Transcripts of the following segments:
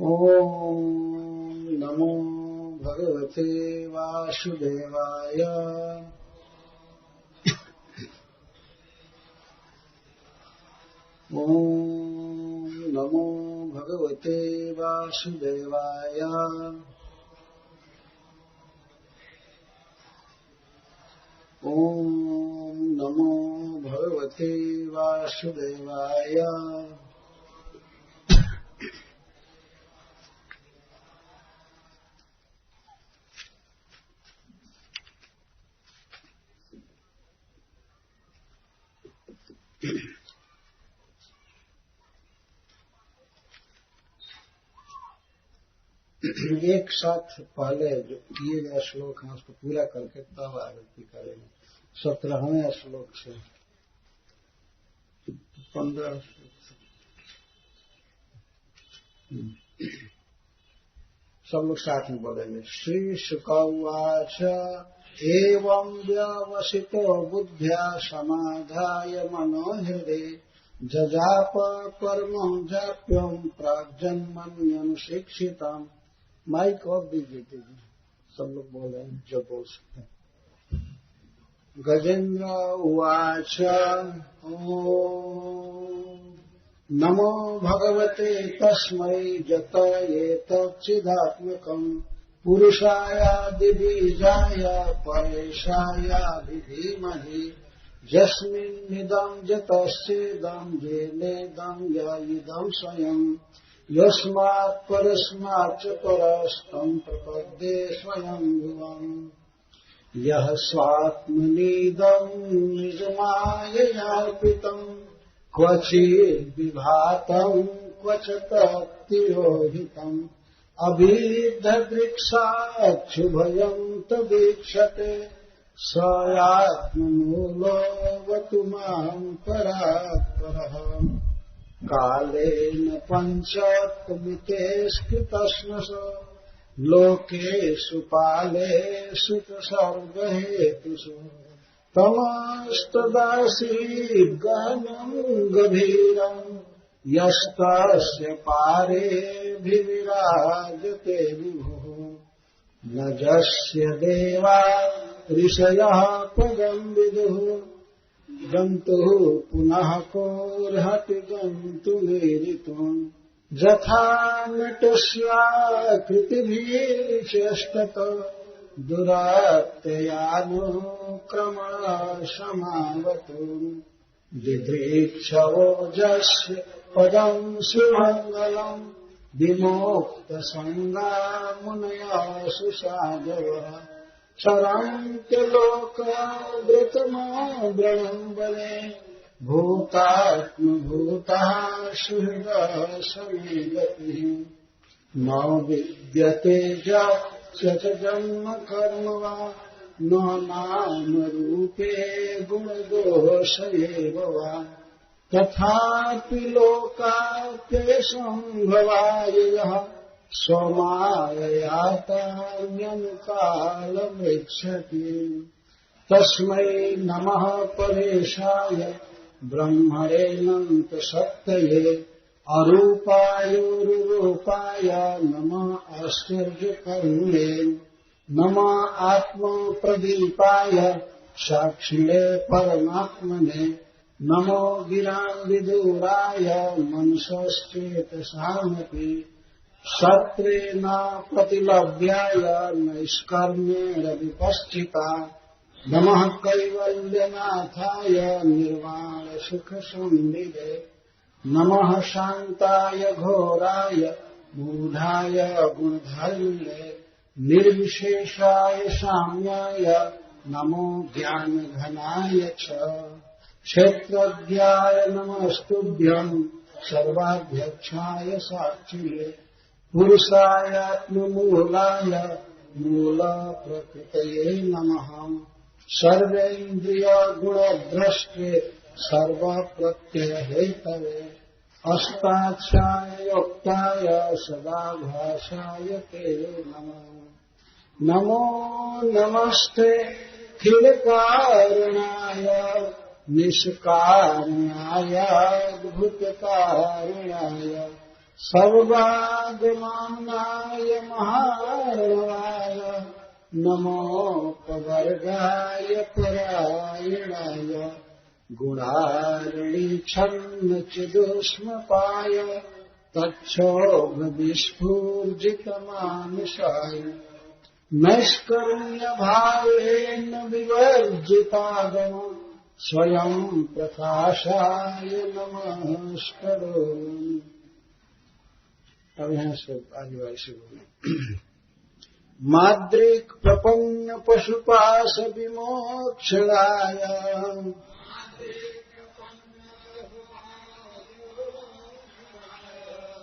ओम नमो भगवते वासुदेवाय। ओम नमो भगवते वासुदेवाय। ओम नमो भगवते वासुदेवाय। एक साथ पहले जो किए गए श्लोक हैं उसको पूरा करके तब आरती करेंगे। 17वें श्लोक से 15 सब लोग साथ में बोलेंगे। श्री शुक उवाच एवं व्यवसितो बुद्ध्या समाधाय मनोहृदे जजाप परमं जाप्यं प्राग्जन्मन्यनुशिक्षितम्। माइक और दीजिए, सब लोग बोल रहे हैं जो बोल सकते हैं। गजेन्द्र उवाच नमो भगवते तस्मै जतयेतच्चिदात्मकम् पुरुषायादिबीजाय परेशाय विधीमहि यस्मिन्निदं जतश्चेदं येनेदं य इदं स्वयं यस्मात् परस्माच्च परस्तं प्रपद्ये स्वयं भुवम्। यः स्वात्मनीदं निजमाययार्पितं क्वचिद्विभातं क्वच तत्तिरोहितम् अभिद्धदृक्षाच्छुभयं तदीक्षते स आत्ममूलोऽवतु मां परात्परः। कालेन पञ्चत्वमितेष्कृतश्नस लोकेषु पालेषु च सर्वहेतुषु तमस्तदासीत् गहनं गभीरम् यस्तस्य पारेऽभिविराजते विभुः। न जस्य देवा ऋषयः पदं विदुः गन्तुः पुनः कोऽर्हति गन्तुमीरितुम्। यथा नटस्याकृतिभिश्चेष्टत दुरात्ययानुक्रमणशमावतु। दिदृक्षवोजस्य पदं सुमङ्गलम् विमोक्तसङ्गा मुनयः सुसाधवः चरन्त्यलोकावृतमावृणम्बरे भूतात्मभूतः सुहृदः समे गतिः। न विद्यते च जन्म कर्म वा न नामरूपे गुणदोष एव वा तथापि लोकाप्यसम्भवाय यः स्वमाययातान्यनुकालमृच्छति। तस्मै नमः परेशाय ब्रह्मणेऽनन्तशक्तये अरूपायोरुरूपाय नमः आश्चर्यकर्मणे नमः आत्मप्रदीपाय साक्षिणे परमात्मने नमो गिरान्विदूराय मनसश्चेतसामपि सत्रेण प्रतिलभ्याय नैष्कर्म्येण विपश्चिता। नमः कैवल्यनाथाय निर्वाणसुखसंनिधे नमः शान्ताय घोराय मूढाय गुणधर्मिणे निर्विशेषाय साम्याय नमो ज्ञानघनाय च। क्षेत्रज्ञाय नमस्तुभ्यं सर्वाध्यक्षाय साक्षिणे पुरुषायात्ममूलाय मूलप्रकृतये नमः। सर्वेन्द्रियगुणभ्रष्टे सर्वप्रत्ययहेतवे अस्ताक्षाय योक्ताय सदाभासाय ते नमः। नमो नमस्ते खिलकारणाय निष्कारणाय अद्भुतकारणाय सर्वागमानाय महाराय नमोपवर्गाय परायणाय गुणारणीक्षन्नचिदुष्मपाय तच्छोभविस्फूर्जितमानसाय नैष्कर्म्यभावेन विवर्जितागम स्वयं प्रकाशाय नमस्करोमि। अब यहाँ से आगे वाले से बोले। माद्रिक प्रपन्न पशुपाश विमोक्षणाय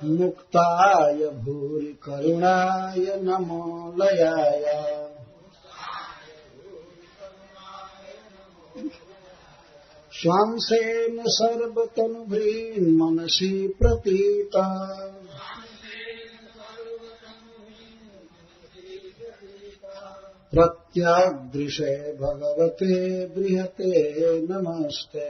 मुक्ताय भूरि करुणाय नमो लयाय श्वांसेन सर्वतनुभृन् मनसि प्रतीता प्रत्यग्दृशे भगवते बृहते नमस्ते।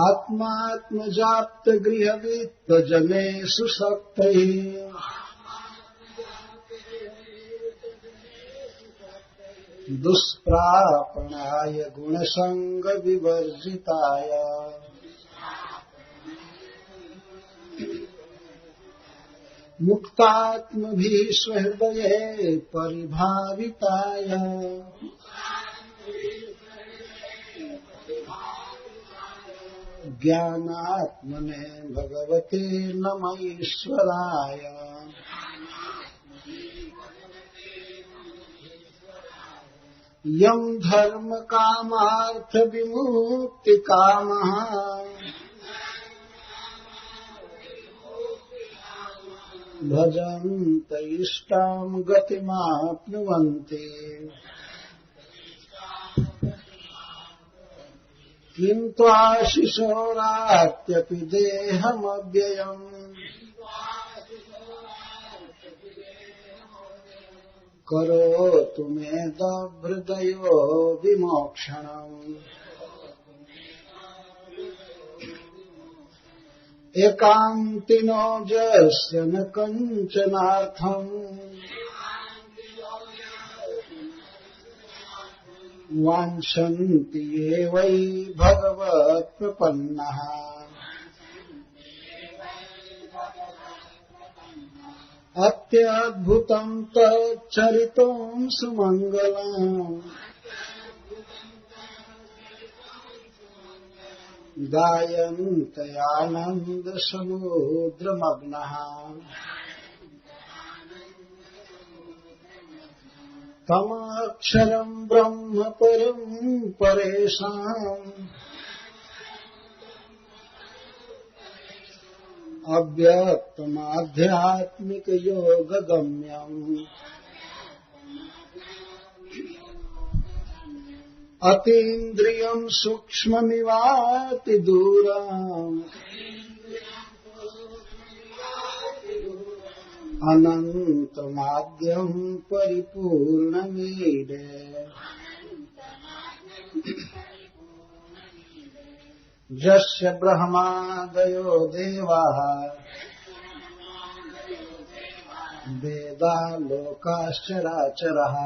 आत्मात्मजाप्त गृहवित्त जनेषु शक्तैः दुष्प्रापणाय गुणसंग विवर्जिताय मुक्तात्मभिः स्वहृदये परिभाविताय ज्ञानात्मने भगवते नमः ईश्वराय। यं धर्म कामार्थ विमुक्ति कामः भजन्त इष्टां गतिमाप्नुवन्ति किन्तु आशिशोरात्यपि देहमव्ययम् करोतु मे दहृदयो विमोक्षणम्। एकान्तिनो जस्य न कञ्चनार्थम् वाञ्छन्ति ये वै भगवत्प्रपन्नाः। अत्यद्भुतं तच्चरितं सुमङ्गलम् गायन्त्यानन्दसमुद्रमग्नः तमक्षरं ब्रह्म परं परेषाम् अव्यक्तमाध्यात्मिक योग गम्यम् अतीन्द्रियं सूक्ष्ममिवाति दूरम् अनन्तमाद्यं परिपूर्णमीडे। यस्य ब्रह्मादयो देवाः वेदा लोकाश्चराचरः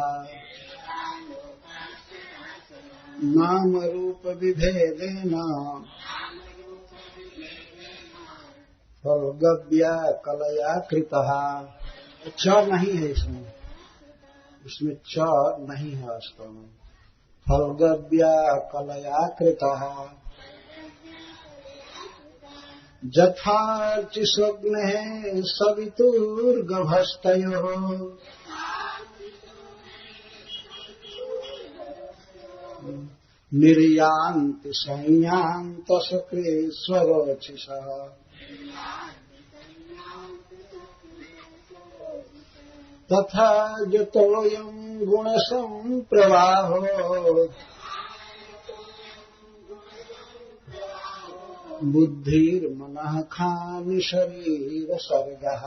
नाम रूप विभेदेन फलगव्या कलया कृतः। च नहीं है इसमें च नहीं है वास्तव में। फलगव्या कलया कृतः जथार्चिष्वग्नेः सवितुर्गभस्तयोः निर्यान्ति संयान्तशक्रेश्वरोचिषः। तथा यतोऽयं गुणसम्प्रवाहो बुद्धिर्मनः खानि शरीरसर्गः।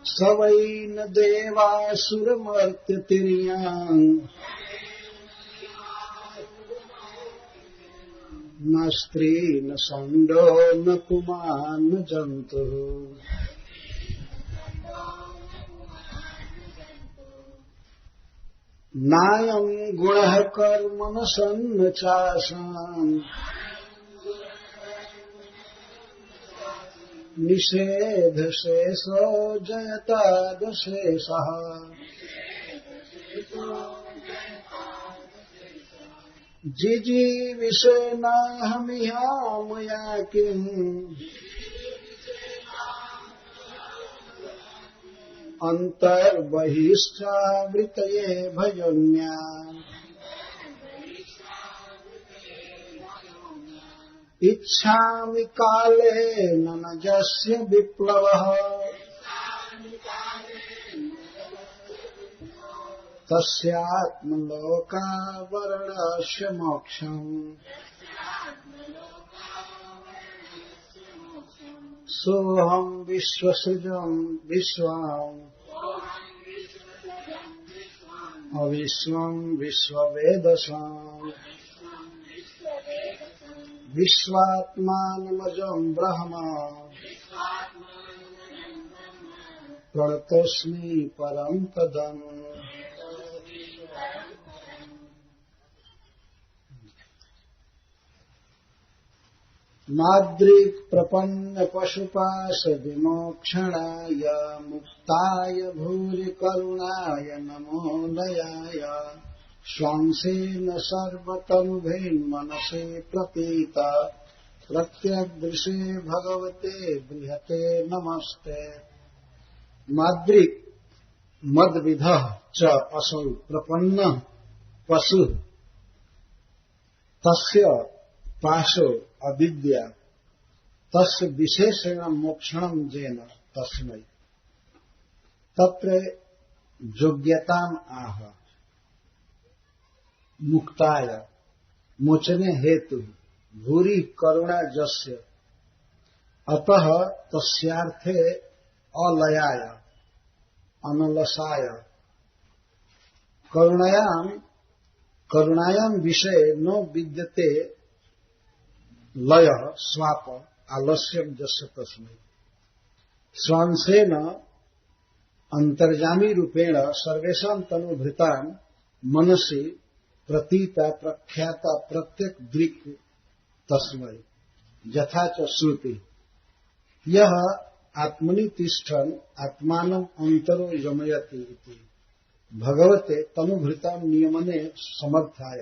स वै न देवासुरमर्त्यतिर्यान् न स्त्री न षण्डो न पुमान् न जन्तुः नायं गुणः कर्म न सन्न चासाम् निषेधशेषो जयतादशेषः जिजीविषेनाहमिहामया किम् अन्तर्बहिश्चावृतये भयोन्या इच्छामि कालेन न जस्य विप्लवः तस्यात्मलोकावरणस्य मोक्षम् सोऽहं विश्वसृजं विश्वम् अविश्वं विश्ववेदसाम् विश्वात्मानमजं ब्रह्म प्रणतोऽस्मि परं पदम्। माद्रिक् प्रपन्न पशुपाश विमोक्षणाय मुक्ताय भूरि करुणाय नमो दयाय स्वांसेन सर्वतनुभेन्मनसे प्रतीत प्रत्यग्दृशे भगवते बृहते नमस्ते। माद्रिक् मद्विधः च असौ प्रपन्न पशु तस्य पाशो अविद्या तस्य विशेषेण मोक्षणं जेन तस्मै तत्र योग्यताम् आह मुक्ताय मोचने हेतु भूरि करुणा जस्य अतः तस्यार्थे अलयाय अनलसाय करुणायां विषय न विद्यते लय स्वाप आलस्यम जस्य तस्मै स्वांसेन अंतर्जामी रूपेण सर्वेषां तनुभृतां मनसि प्रतीता प्रख्याता प्रत्येक दृक् तस्मै यथा च श्रुति यह आत्मनि तिष्ठन् आत्मानम् अंतरो यमयति इति भगवते तनुभृतां नियमने समर्थाय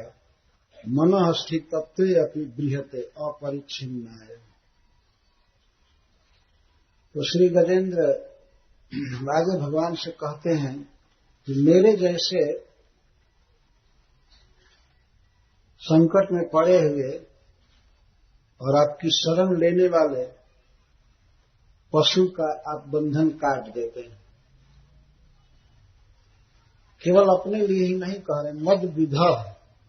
मनः स्थितत्वे अपि बृहते अपरिच्छिन्नाय। तो श्री गजेंद्र आगे भगवान से कहते हैं कि मेरे जैसे संकट में पड़े हुए और आपकी शरण लेने वाले पशु का आप बंधन काट देते हैं। केवल अपने लिए ही नहीं कह रहे, मद विधा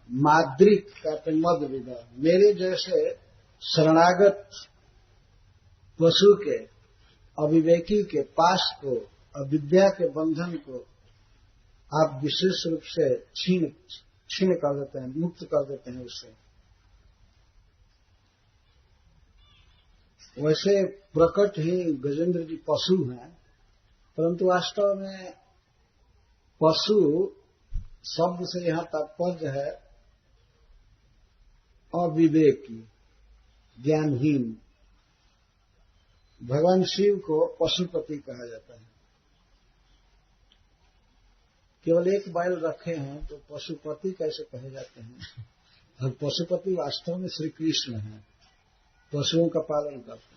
माद्रिक कहते मद विधा मेरे जैसे शरणागत पशु के अविवेकी के पास को अविद्या के बंधन को आप विशेष रूप से छीन कर देते हैं, मुक्त कर देते हैं उससे। वैसे प्रकट ही गजेंद्र जी पशु हैं, परंतु वास्तव में पशु शब्द से यहां तात्पर्य है अविवेकी ज्ञानहीन। भगवान शिव को पशुपति कहा जाता है। केवल एक बैल रखे हैं तो पशुपति कैसे कहे जाते हैं? और पशुपति वास्तव में श्री कृष्ण हैं, पशुओं का पालन करते हैं।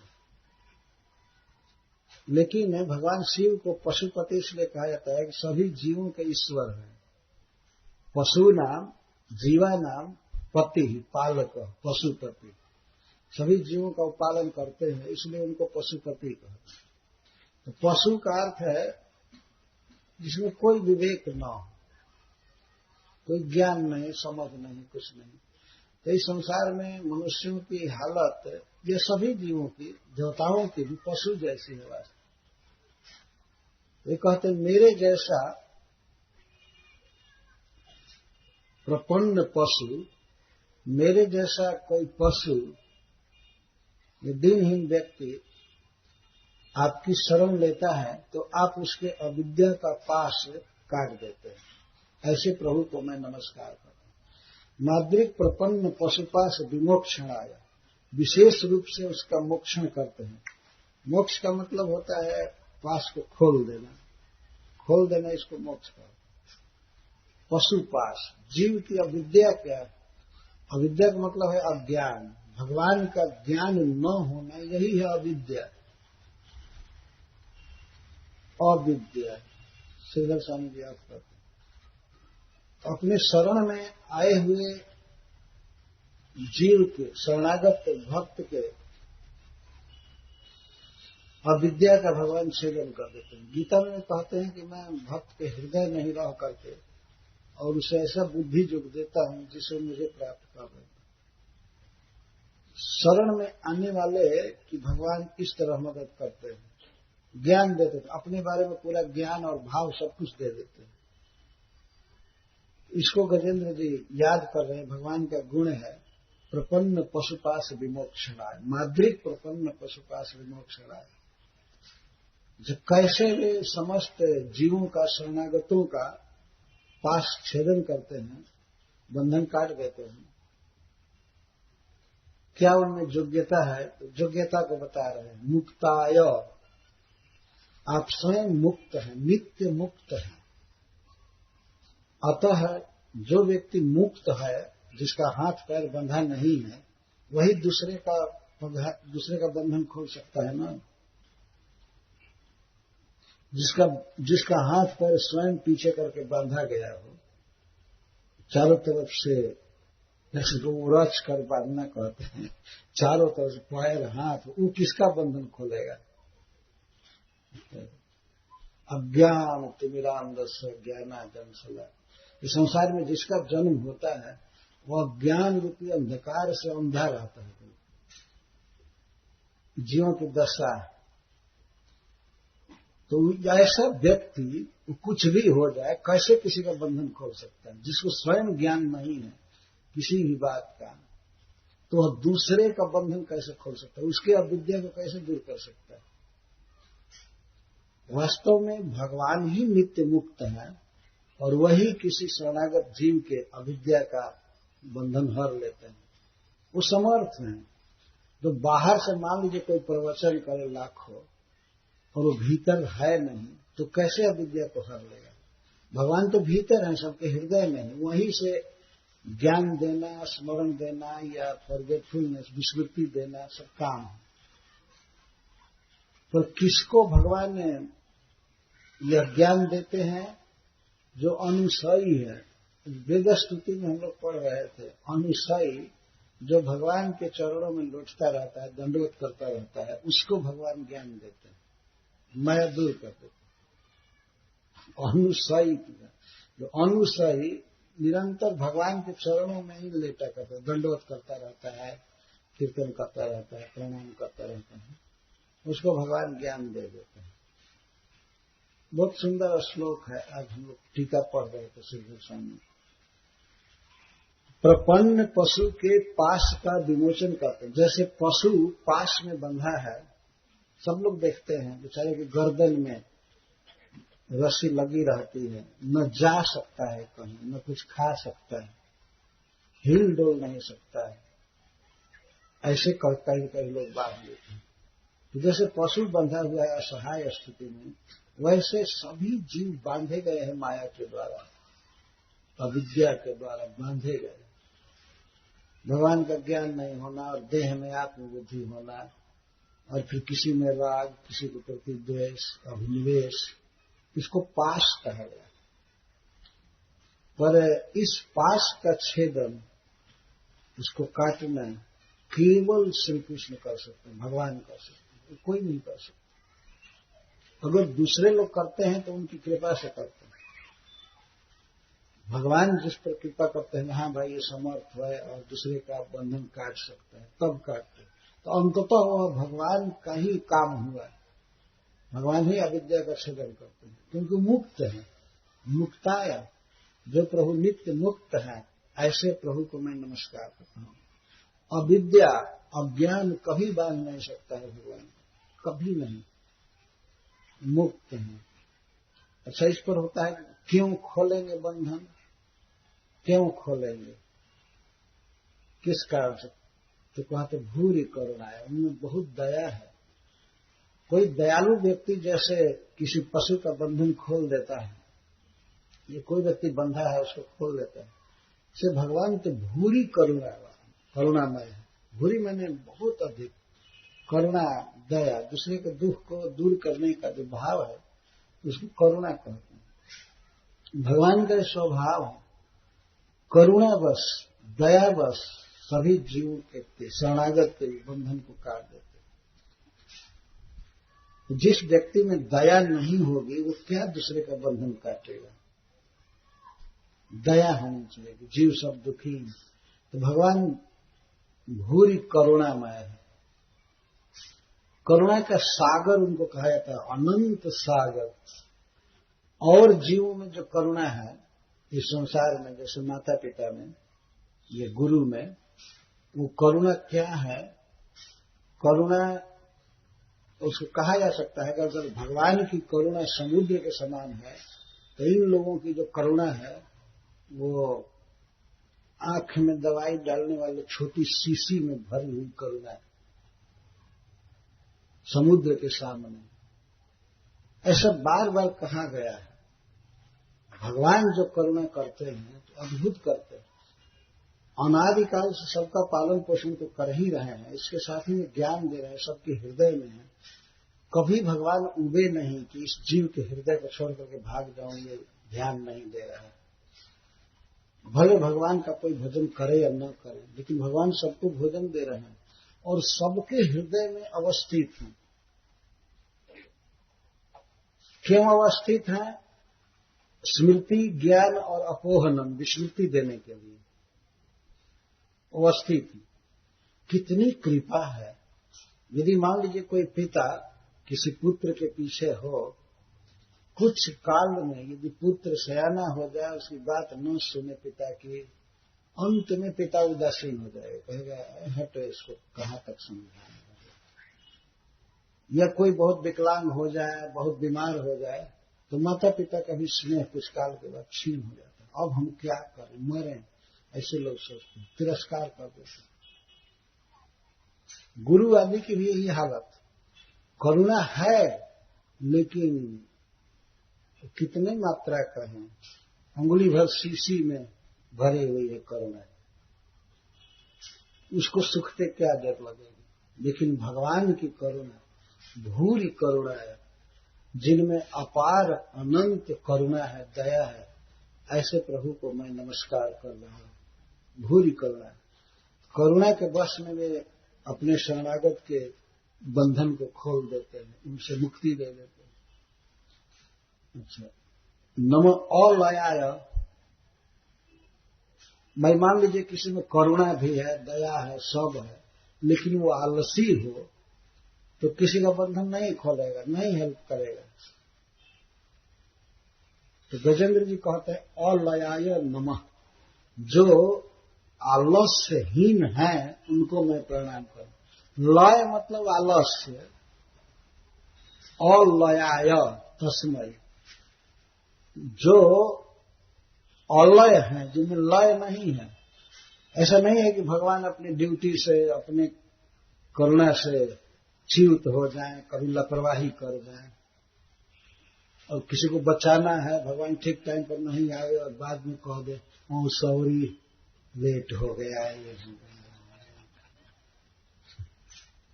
लेकिन भगवान शिव को पशुपति इसलिए कहा जाता है कि सभी जीवों के ईश्वर हैं। पशु नाम जीवा नाम पति पालक पशुपति, सभी जीवों का पालन करते हैं, इसलिए उनको पशुपति कहते हैं। तो पशु का अर्थ है जिसमें कोई विवेक न हो, कोई ज्ञान नहीं, समझ नहीं, कुछ नहीं। तो इस संसार में मनुष्यों की हालत ये सभी जीवों की, देवताओं की भी पशु जैसी है वास्तव। वे कहते हैं मेरे जैसा प्रपन्न पशु मेरे जैसा कोई पशु, ये दिनहीन व्यक्ति आपकी शरण लेता है तो आप उसके अविद्या का पाश काट देते हैं। ऐसे प्रभु को मैं नमस्कार करता हूं। माद्रिक प्रपन्न पशुपाश विमोक्षणाय, विशेष रूप से उसका मोक्षण करते हैं। मोक्ष का मतलब होता है पाश को खोल देना, इसको मोक्ष का। पशुपाश, जीव की अविद्या क्या? अविद्या का मतलब है अज्ञान, भगवान का ज्ञान न होना, यही है अविद्या। अविद्या श्रीधर स्वामी जी आप कहते हैं। अपने शरण में आए हुए जीव के, शरणागत भक्त के अविद्या का भगवान छेदन कर देते हैं। गीता में कहते हैं कि मैं भक्त के हृदय नहीं रह करके और उसे ऐसा बुद्धि युग देता हूं जिसे मुझे प्राप्त कर देता। शरण में आने वाले की भगवान इस तरह मदद करते हैं, ज्ञान देते हैं, अपने बारे में पूरा ज्ञान और भाव सब कुछ दे देते हैं। इसको गजेंद्र जी याद कर रहे हैं। भगवान का गुण है प्रपन्न पशुपाश विमोक्षणाय, माद्रिक प्रपन्न पशुपाश विमोक्षणाय। जो कैसे वे समस्त जीवों का, शरणागतों का पास छेदन करते हैं, बंधन काट देते हैं। क्या उनमें योग्यता है? तो योग्यता को बता रहे हैं। मुक्ताय, आप स्वयं मुक्त हैं, नित्य मुक्त हैं। अतः जो व्यक्ति मुक्त है, जिसका हाथ पैर बंधा नहीं है, वही दूसरे का बंधन खोल सकता है ना। जिसका हाथ पैर स्वयं पीछे करके बांधा गया हो, चारों तरफ से, जैसे रच कर बांधना कहते हैं, चारों तरफ से पैर हाथ, वो किसका बंधन खोलेगा? अज्ञान तिमिरांधस्य ज्ञानांजनशला। इस संसार में जिसका जन्म होता है वह ज्ञान रूपी अंधकार से अंधा रहता है। जीवों की दशा। तो ऐसा व्यक्ति कुछ भी हो जाए, कैसे किसी का बंधन खोल सकता है? जिसको स्वयं ज्ञान नहीं है किसी भी बात का, तो वह दूसरे का बंधन कैसे खोल सकता है? उसकी अविद्या को कैसे दूर कर सकता है? वास्तव में भगवान ही नित्य मुक्त है और वही किसी शरणागत जीव के अविद्या का बंधन हर लेते हैं। वो समर्थ हैं। तो बाहर से मान लीजिए कोई प्रवचन करे लाखों और वो भीतर है नहीं, तो कैसे अविद्या को हर लेगा? भगवान तो भीतर है, सबके हृदय में है। वहीं से ज्ञान देना, स्मरण देना या फॉरगेटफुलनेस, विस्मृति देना सब काम है। पर किसको भगवान ने यह ज्ञान देते हैं? जो अनुसायी है। वेद स्तुति में हम लोग पढ़ रहे थे, अनुसायी जो भगवान के चरणों में लौटता रहता है, दंडवत करता रहता है, उसको भगवान ज्ञान देते हैं, माया दूर कर देते हैं। अनुसायी, जो अनुसायी निरंतर भगवान के चरणों में ही लेटा करता है, दंडवत करता रहता है, कीर्तन करता रहता है, प्रणाम करता रहता है, उसको भगवान ज्ञान दे देते हैं। बहुत सुंदर श्लोक है। आज हम लोग टीका पढ़ रहे थे श्रीधर स्वामी। प्रपन्न पशु के पाश का विमोचन करते हैं। जैसे पशु पाश में बंधा है, सब लोग देखते हैं बेचारे की गर्दन में रस्सी लगी रहती है, न जा सकता है कहीं, न कुछ खा सकता है, हिल डोल नहीं सकता है। ऐसे कई लोग बांध लेते हैं। तो जैसे पशु बंधा हुआ है असहाय स्थिति में, वैसे सभी जीव बांधे गए हैं माया के द्वारा, अविद्या के द्वारा बांधे गए। भगवान का ज्ञान नहीं होना और देह में आत्मबुद्धि होना, और फिर किसी में राग, किसी के प्रति द्वेष, अभिनिवेश, इसको पाश कहा गया। पर इस पाश का छेदन, इसको काटना केवल श्री कृष्ण कर सकते हैं, भगवान कर सकते हैं, कोई नहीं कर सकता। अगर दूसरे लोग करते हैं तो उनकी कृपा से करते हैं। भगवान जिस पर कृपा करते हैं, हाँ भाई ये समर्थ है और दूसरे का बंधन काट सकता है, तब काटते हैं। तो अंततः वह भगवान का ही काम हुआ। भगवान ही अविद्या का छेदन करते हैं, क्योंकि मुक्त है। मुक्ताया, जो प्रभु नित्य मुक्त है, ऐसे प्रभु को मैं नमस्कार करता हूं। अविद्या अज्ञान कभी बांध नहीं सकता है भगवान, कभी नहीं, मुक्त है। अच्छा, इस पर होता है क्यों खोलेंगे बंधन, क्यों खोलेंगे, किस कारण से? तो कहते भूरी करुणा है, उनमें बहुत दया है। कोई दयालु व्यक्ति जैसे किसी पशु का बंधन खोल देता है, ये कोई व्यक्ति बंधा है उसको खोल देता है, से भगवान तो भूरी करुणामय है। भूरी माने बहुत अधिक करुणा, दया, दूसरे के दुख को दूर करने का जो भाव है उसको करुणा कहते हैं। भगवान का स्वभाव है करुणा बस, दया बस, सभी जीवों के शरणागत के बंधन को काट देते। जिस व्यक्ति में दया नहीं होगी वो क्या दूसरे का बंधन काटेगा? दया होनी चाहिए, जीव सब दुखी। तो भगवान भूरी करुणामय है। करुणा का सागर उनको कहा जाता है, अनंत सागर। और जीवों में जो करुणा है इस संसार में, जैसे माता पिता में, ये गुरु में, वो करुणा क्या है? करुणा उसको कहा जा सकता है कि अगर भगवान की करुणा समुद्र के समान है तो इन लोगों की जो करुणा है वो आंख में दवाई डालने वाले छोटी शीशी में भरी हुई करुणा है समुद्र के सामने। ऐसा बार बार कहा गया है। भगवान जो करुणा करते हैं तो अद्भुत करते हैं। अनादिकाल से सबका पालन पोषण तो कर ही रहे हैं, इसके साथ ही ज्ञान दे रहे हैं, सबके हृदय में है। कभी भगवान उबे नहीं कि इस जीव के हृदय को छोड़ करके भाग जाऊंगे, ध्यान नहीं दे रहा है। भले भगवान का कोई भजन करे या न करे, लेकिन भगवान सबको भोजन दे रहे हैं और सबके हृदय में अवस्थित हैं। क्यों अवस्थित हैं? स्मृति, ज्ञान और अपोहनम, विस्मृति देने के लिए अवस्थित। कितनी कृपा है। यदि मान लीजिए कोई पिता किसी पुत्र के पीछे हो, कुछ काल में यदि पुत्र सयाना हो जाए, उसकी बात न सुने पिता की, अंत में पिता उदासीन हो जाएगा, कहेगा हटो इसको कहां तक समझाएंगे। या कोई बहुत विकलांग हो जाए, बहुत बीमार हो जाए, तो माता पिता का भी स्नेह कुछ काल के बाद क्षीण हो जाता है। अब हम क्या करें, मरें, ऐसे लोग सोचते हैं, तिरस्कार कर देते। गुरु आदि की भी यही हालत। करुणा है लेकिन कितने मात्रा का है, अंगुली भर शीशी में भरी हुई है करुणा, उसको सुखते क्या देर लगेगी। लेकिन भगवान की करुणा भूरी करुणा है, जिनमें अपार अनंत करुणा है, दया है। ऐसे प्रभु को मैं नमस्कार कर रहा हूं। भूरी करुणा, करुणा के वश में वे अपने शरणागत के बंधन को खोल देते हैं, उनसे मुक्ति दे देते हैं। अच्छा, नमो अलयाय। मैं मान लीजिए किसी में करुणा भी है, दया है, सब है, लेकिन वो आलसी हो तो किसी का बंधन नहीं खोलेगा, नहीं हेल्प करेगा। तो गजेंद्र जी कहते हैं अलयाय नमः। जो आलस्यहीन है उनको मैं प्रणाम करूं। लय मतलब आलस्य, अलयाय तस्मै। जो अलय है, जिनमें लय नहीं है। ऐसा नहीं है कि भगवान अपनी ड्यूटी से, अपने करुणा से च्युत हो जाएं, कभी लापरवाही कर जाएं। और किसी को बचाना है, भगवान ठीक टाइम पर नहीं आए और बाद में कह दे ओ सॉरी लेट हो गया है। ये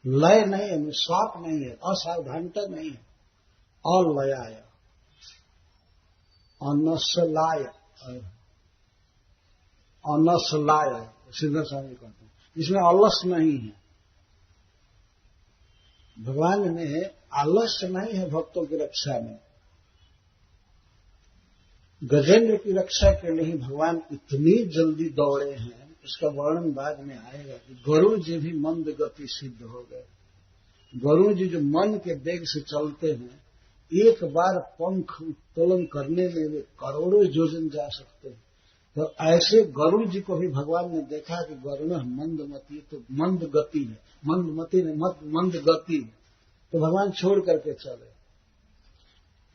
लय नहीं है, स्वाप नहीं है, असावधानता नहीं है। अलयाय, अनसलाय, अनसलाय सिद्ध स्वामी कहते हैं, इसमें आलस्य नहीं है। भगवान में आलस्य नहीं है। भक्तों की रक्षा में, गजेंद्र की रक्षा के लिए भगवान इतनी जल्दी दौड़े हैं, इसका वर्णन बाद में आएगा कि गरुड़ जी भी मंद गति सिद्ध हो गए। गरुड़ जी जो मन के वेग से चलते हैं, एक बार पंख उत्तोलन करने में वे करोड़ों योजन जा सकते हैं। तो ऐसे गरुड़ जी को भी भगवान ने देखा कि गरुड़ मंदमती, तो मंद गति है, मंदमती ने मंद गति है, तो भगवान छोड़ करके चले।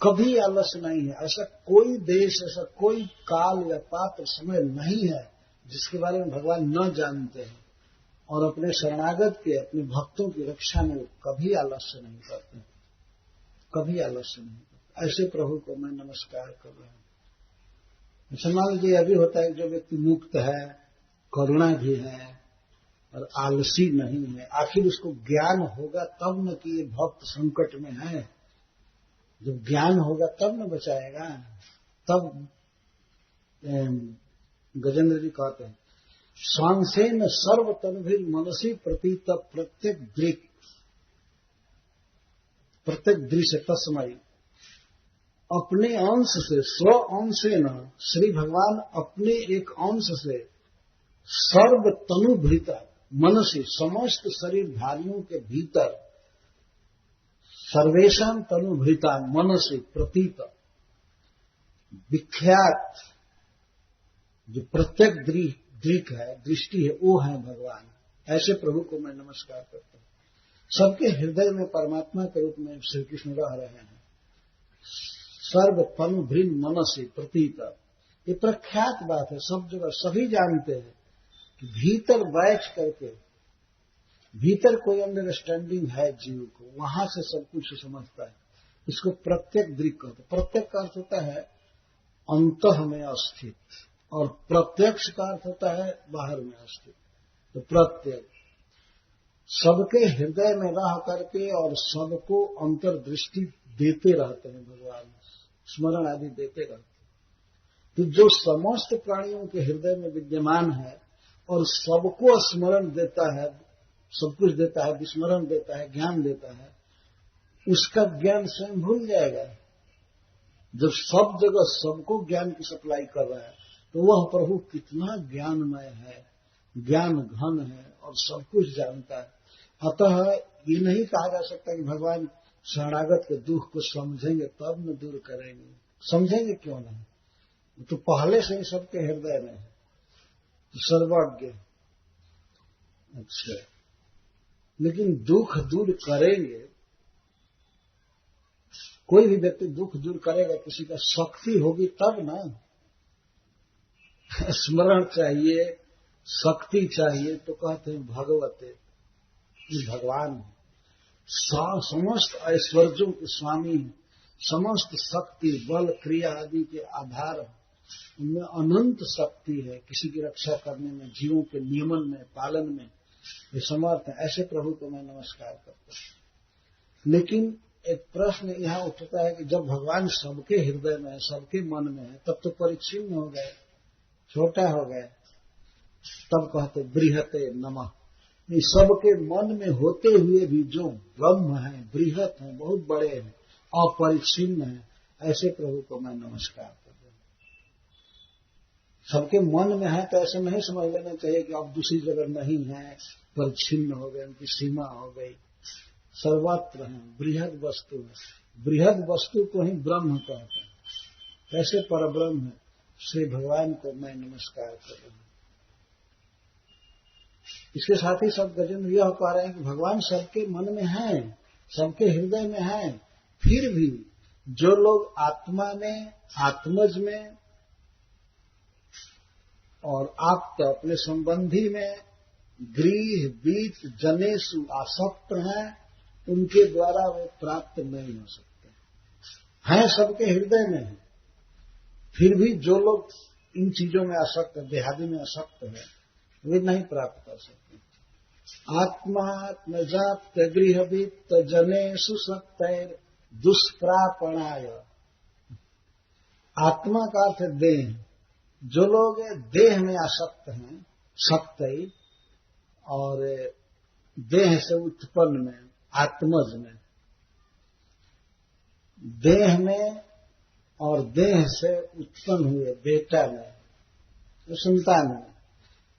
कभी आलस्य नहीं है। ऐसा कोई देश, ऐसा कोई काल या पात्र समय नहीं है जिसके बारे में भगवान न जानते हैं, और अपने शरणागत के, अपने भक्तों की रक्षा में कभी आलस्य नहीं करते, कभी आलस्य नहीं करते। ऐसे प्रभु को मैं नमस्कार कर रहा हूं। मान लीजिए अभी होता है जो व्यक्ति मुक्त है, करुणा भी है और आलसी नहीं है, आखिर उसको ज्ञान होगा तब न कि ये भक्त संकट में है। जब ज्ञान होगा तब न बचाएगा। तब गजेंद्र जी कहते हैं, सांसेन सर्व तनुभीर मनसी प्रतीत प्रत्येक दृश्य तस्मयी। अपने अंश से, स्व अंशे न, श्री भगवान अपने एक अंश से सर्व तनु भीतर, मनसी, समस्त शरीरधारियों के भीतर, सर्वेशम तनु भीता मनसी प्रतीत, विख्यात जो प्रत्येक दृक है, दृष्टि है, वो है भगवान। ऐसे प्रभु को मैं नमस्कार करता हूं। सबके हृदय में परमात्मा के रूप में श्री कृष्ण रह रहे हैं। सर्व तनु भृन मनसी प्रतीत, ये प्रख्यात बात है, सब जगह सभी जानते हैं कि भीतर बैठ करके, भीतर कोई अंडरस्टैंडिंग है जीव को, वहां से सब कुछ समझता है। इसको प्रत्येक दृक कहते हैं। प्रत्येक का अर्थ होता है अंतः में अस्थित, और प्रत्यक्ष का अर्थ होता है बाहर में अस्थित। तो प्रत्येक सबके हृदय में रह करके और सबको अंतर्दृष्टि देते रहते हैं भगवान, स्मरण आदि देते रहते हैं। तो जो समस्त प्राणियों के हृदय में विद्यमान है और सबको स्मरण देता है, सब कुछ देता है, विस्मरण देता है, ज्ञान देता है, उसका ज्ञान स्वयं भूल जाएगा। जब सब जगह सबको ज्ञान की सप्लाई कर रहा है, तो वह प्रभु कितना ज्ञानमय है, ज्ञान घन है और सब कुछ जानता है। अतः ये नहीं कहा जा सकता कि भगवान शरणागत के दुख को समझेंगे तब न दूर करेंगे। समझेंगे क्यों नहीं, तो पहले से ही सबके हृदय में है, तो सर्वज्ञ। अच्छा, लेकिन दुख दूर करेंगे, कोई भी व्यक्ति दुख दूर करेगा, किसी का शक्ति होगी तब ना। स्मरण चाहिए, शक्ति चाहिए, तो कहते हैं भगवते, ये भगवान है, समस्त ऐश्वर्यों के स्वामी, समस्त शक्ति, बल, क्रिया आदि के आधार, उनमें अनंत शक्ति है किसी की रक्षा करने में, जीवों के नियमन में, पालन में ये समर्थ है। ऐसे प्रभु को मैं नमस्कार करता हूं। लेकिन एक प्रश्न यहाँ उठता है कि जब भगवान सबके हृदय में है, सबके मन में है, तब तो परिच्छिन्न हो गए, छोटा हो गए, तब कहते बृहते नमः। सबके मन में होते हुए भी जो ब्रह्म है, बृहत है, बहुत बड़े हैं, अपरिच्छिन्न है, ऐसे प्रभु को मैं नमस्कार करता हूं। सबके मन में है तो ऐसे नहीं समझ लेना चाहिए कि अब दूसरी जगह नहीं है, परिच्छिन्न हो गए, उनकी सीमा हो गई, सर्वत्र है, बृहद वस्तु है। बृहद वस्तु को ही ब्रह्म कहते हैं। ऐसे परब्रह्म है, श्री भगवान को मैं नमस्कार कर रहा हूं। इसके साथ ही सब गजेंद्र यह कह रहे हैं कि भगवान सबके मन में है, सबके हृदय में है, फिर भी जो लोग आत्मा में, आत्मज में और आप अपने संबंधी में गृह बीत जनेसु आसक्त हैं, उनके द्वारा वे प्राप्त नहीं हो सकते हैं। सबके हृदय में है, फिर भी जो लोग इन चीजों में आसक्त है, देहादि में आसक्त है, वे नहीं प्राप्त कर सकते। आत्मात्मजात गृहवित्त जनेषु शक्तैर दुष्प्रापणाय। आत्मा का अर्थ देह। जो लोग देह में आसक्त हैं, शक्ति और देह से उत्पन्न में, आत्मज में, देह में और देह से उत्पन्न हुए बेटा में, तो संतान में,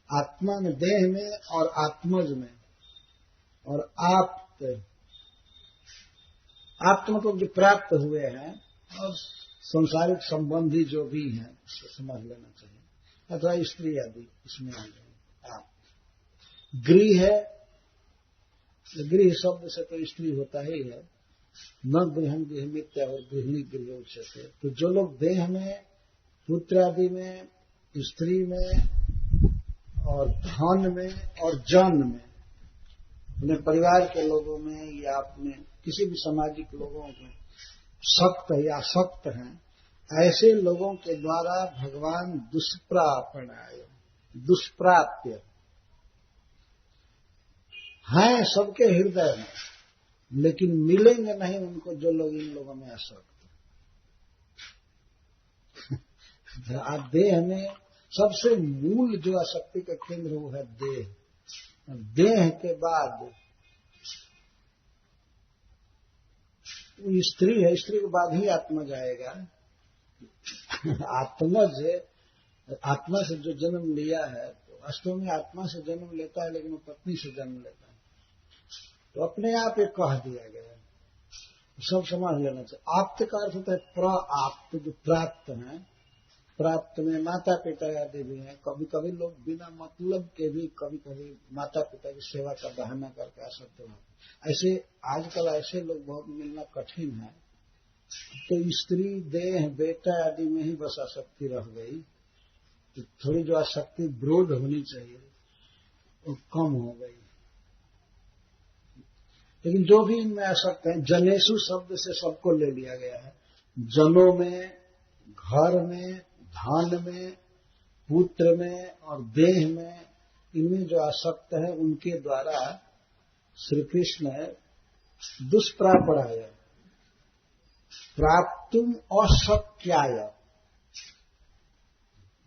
आत्मा में, देह में और आत्मज में, और आप मतलब जो प्राप्त हुए हैं और संसारिक संबंधी जो भी हैं, उसको समझ लेना चाहिए। अथवा स्त्री आदि इसमें आ जाए आप। गृह है, गृह शब्द से तो स्त्री होता ही है, न गृहम गृहमित्य और गृहिणी गृह उच्चते। तो जो लोग देह में, पुत्र आदि में, स्त्री में और धन में और जन में, अपने परिवार के लोगों में या अपने किसी भी सामाजिक लोगों में सक्त या आसक्त हैं, ऐसे लोगों के द्वारा भगवान दुष्प्रापणाय, दुष्प्राप्य हैं सबके हृदय में, लेकिन मिलेंगे नहीं उनको जो लोग इन लोगों में आसक्त। आप देह में सबसे मूल जो आसक्ति का केंद्र वो है देह। देह के बाद स्त्री है, स्त्री के बाद ही आत्मा जाएगा। आत्मा से जो जन्म लिया है, तो वास्तव में आत्मा से जन्म लेता है, लेकिन वो पत्नी से जन्म लेता है, तो अपने आप एक कह दिया गया है, सब समझ लेना चाहिए। आप्त का अर्थ होता है प्राप्त, जो प्राप्त है। प्राप्त में माता पिता आदि भी हैं। कभी कभी लोग बिना मतलब के भी कभी कभी माता पिता की सेवा का बहाना करके आसक्त होते। ऐसे आजकल ऐसे लोग बहुत मिलना कठिन है। तो स्त्री, देह, बेटा आदि में ही बस आसक्ति रह गई। तो थोड़ी जो आसक्ति ब्रोड होनी चाहिए वो कम हो गई। लेकिन जो भी इनमें आसक्त हैं, जनेशु शब्द से सबको ले लिया गया है। जनों में, घर में, धन में, पुत्र में और देह में, इनमें जो आसक्त है उनके द्वारा श्री कृष्ण दुष्प्रापणाय, प्राप्तुम अशक्याय,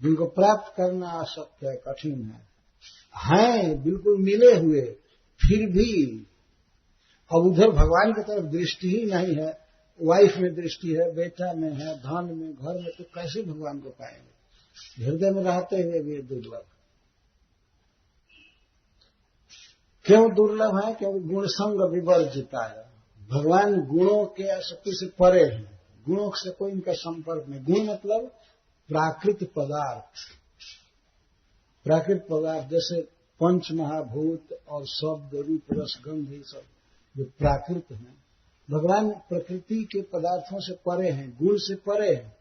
जिनको प्राप्त करना अशक्य है, कठिन है बिल्कुल मिले हुए, फिर भी अब उधर भगवान की तरफ दृष्टि ही नहीं है। वाइफ में दृष्टि है, बेटा में है, धन में, घर में, तो कैसे भगवान को पाएंगे? हृदय में रहते हुए भी दुर्लभ। क्यों दुर्लभ है? क्योंकि गुण संग विवर्जिता है। भगवान गुणों के आसक्ति से परे हैं, गुणों से कोई इनका संपर्क नहीं। गुण मतलब प्राकृत पदार्थ। प्राकृत पदार्थ जैसे पंच महाभूत और शब्द, रूप, रस, गंध, ये सब जो प्राकृत हैं, भगवान प्रकृति के पदार्थों से परे हैं, गुण से परे हैं।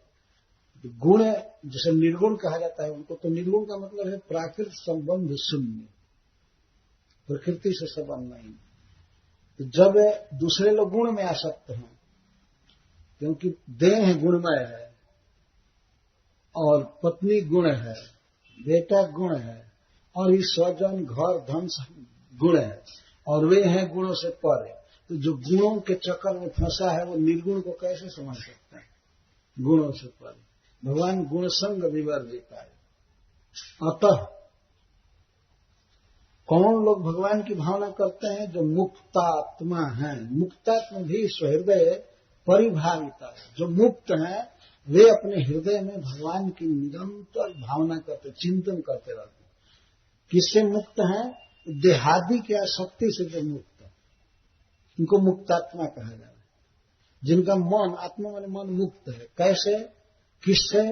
गुण जैसे निर्गुण कहा जाता है उनको, तो निर्गुण का मतलब है प्राकृत संबंध शून्य, प्रकृति से संबंध नहीं। तो जब दूसरे लोग गुण में आसक्त हैं, क्योंकि देह गुणमय है और पत्नी गुण है, बेटा गुण है और इस स्वजन, घर, धन गुण है और वे हैं गुणों से परे। तो जो गुणों के चक्कर में फंसा है वो निर्गुण को कैसे समझ सकता है? गुणों से परे। भगवान गुण संग विवर्जिता है। अतः कौन लोग भगवान की भावना करते हैं? जो मुक्तात्मा हैं। मुक्तात्मा भी स्वहृदय परिभाविता है। जो मुक्त हैं वे अपने हृदय में भगवान की निरंतर भावना करते, चिंतन करते रहते। किससे मुक्त हैं? देहादि की आसक्ति से जो मुक्त है, इनको मुक्तात्मा कहा जा रहा है। जिनका मन, आत्मा माने मन, मुक्त है। कैसे? किससे?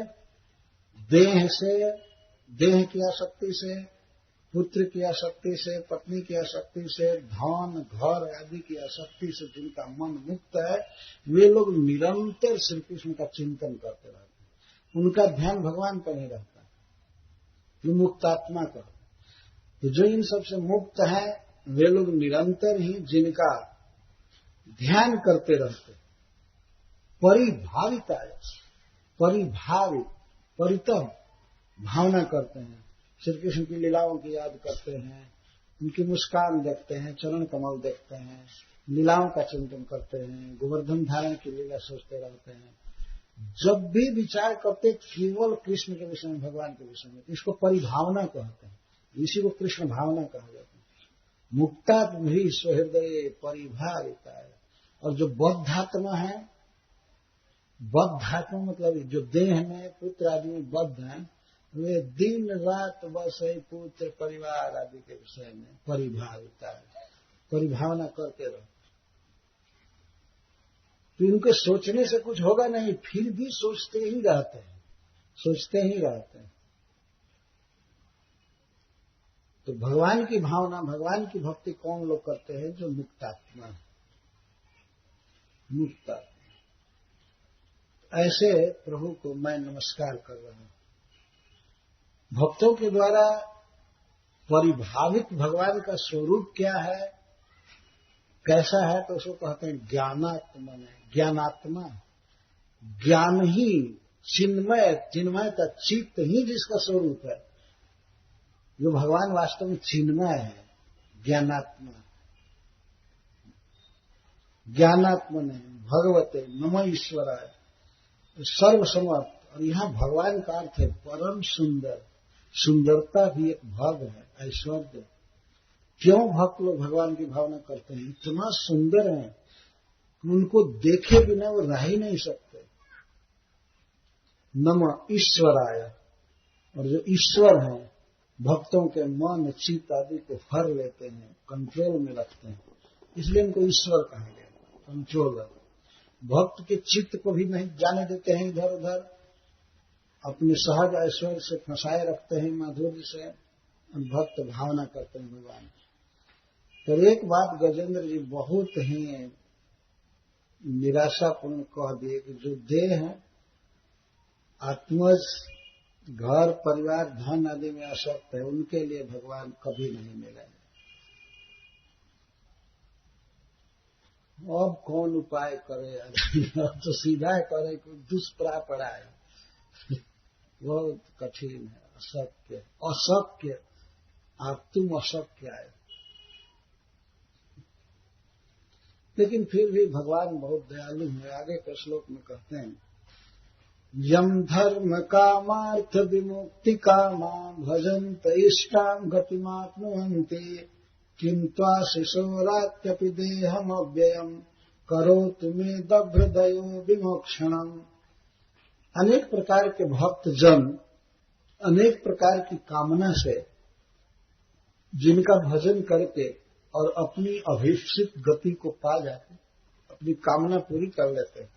देह से, देह की आसक्ति से, पुत्र की आसक्ति से, पत्नी की आसक्ति से, धन, घर आदि की आसक्ति से जिनका मन मुक्त है, वे लोग निरंतर श्री कृष्ण का चिंतन करते रहते हैं। उनका ध्यान भगवान पर नहीं रहता। ये मुक्तात्मा का। तो जो इन सबसे मुक्त है वे लोग निरंतर ही जिनका ध्यान करते रहते, परिभावित है, परिभावित, परितः भावना करते हैं। श्री कृष्ण की लीलाओं की याद करते हैं, उनकी मुस्कान देखते हैं, चरण कमल देखते हैं, लीलाओं का चिंतन करते हैं, गोवर्धन धारण की लीला सोचते रहते हैं। जब भी विचार करते केवल कृष्ण के विषय में, भगवान के विषय में, इसको परिभावना कहते हैं। इसी को कृष्ण भावना कहा जाता है। मुक्तात्मा भी स्वहृदय परिभाविता है। और जो बद्धात्मा है, बद्धात्मा मतलब जो देह में, पुत्र आदि में बद्ध हैं, वे दिन रात बस ही पुत्र, परिवार आदि के विषय में परिभाविता है, परिभावना करते रहो। तो इनके सोचने से कुछ होगा नहीं, फिर भी सोचते ही रहते हैं, सोचते ही रहते हैं। तो भगवान की भावना, भगवान की भक्ति कौन लोग करते हैं? जो मुक्तात्मा है, मुक्तात्मा। ऐसे प्रभु को मैं नमस्कार कर रहा हूं। भक्तों के द्वारा परिभावित भगवान का स्वरूप क्या है, कैसा है, तो उसको कहते हैं ज्ञानात्मा है, ज्ञानात्मा। ज्ञान ही चिन्मय, चिन्मय का चित्त ही जिसका स्वरूप है, जो भगवान वास्तव में चिन्मय है, ज्ञानात्मा। ज्ञानात्मने भगवते नमः ईश्वराय सर्वसमर्थ। और यहां भगवान का अर्थ है परम सुंदर। सुंदरता भी एक भाव है, ऐश्वर्य। क्यों भक्त लोग भगवान की भावना करते हैं? इतना सुंदर है कि उनको देखे बिना वो रह ही नहीं सकते। नमः ईश्वराय। और जो ईश्वर है भक्तों के मन चित्त आदि को हर लेते हैं, कंट्रोल में रखते हैं, इसलिए उनको ईश्वर कहा गया, कंट्रोलर। भक्त के चित्त को भी नहीं जाने देते हैं इधर उधर, अपने सहज ऐश्वर्य से फंसाए रखते हैं, माधुर्य से। भक्त भावना करते हैं भगवान। तो एक बात गजेंद्र जी बहुत ही निराशापूर्ण कह दिए कि जो देह है, आत्मज, घर परिवार धन आदि में आसक्त है, उनके लिए भगवान कभी नहीं मिलेंगे। अब कौन उपाय करे? तो सीधा करे कि दुष्प्रापड़ा है, बहुत कठिन है, अशक्य, अशक्य। आप तुम अशक्य आए। लेकिन फिर भी भगवान बहुत दयालु है। आगे के श्लोक में कहते हैं, यम धर्म कामार्थ विमुक्ति कामा भजन्त इष्टां गतिमाप्नुवन्ति किं त्वाशिशोरात्यपि देहम अव्ययम् करोतु मे दभ्रदयो विमोक्षणम्। अनेक प्रकार के भक्त जन अनेक प्रकार की कामना से जिनका भजन करके और अपनी अभीप्सित गति को पा जाते, अपनी कामना पूरी कर लेते हैं,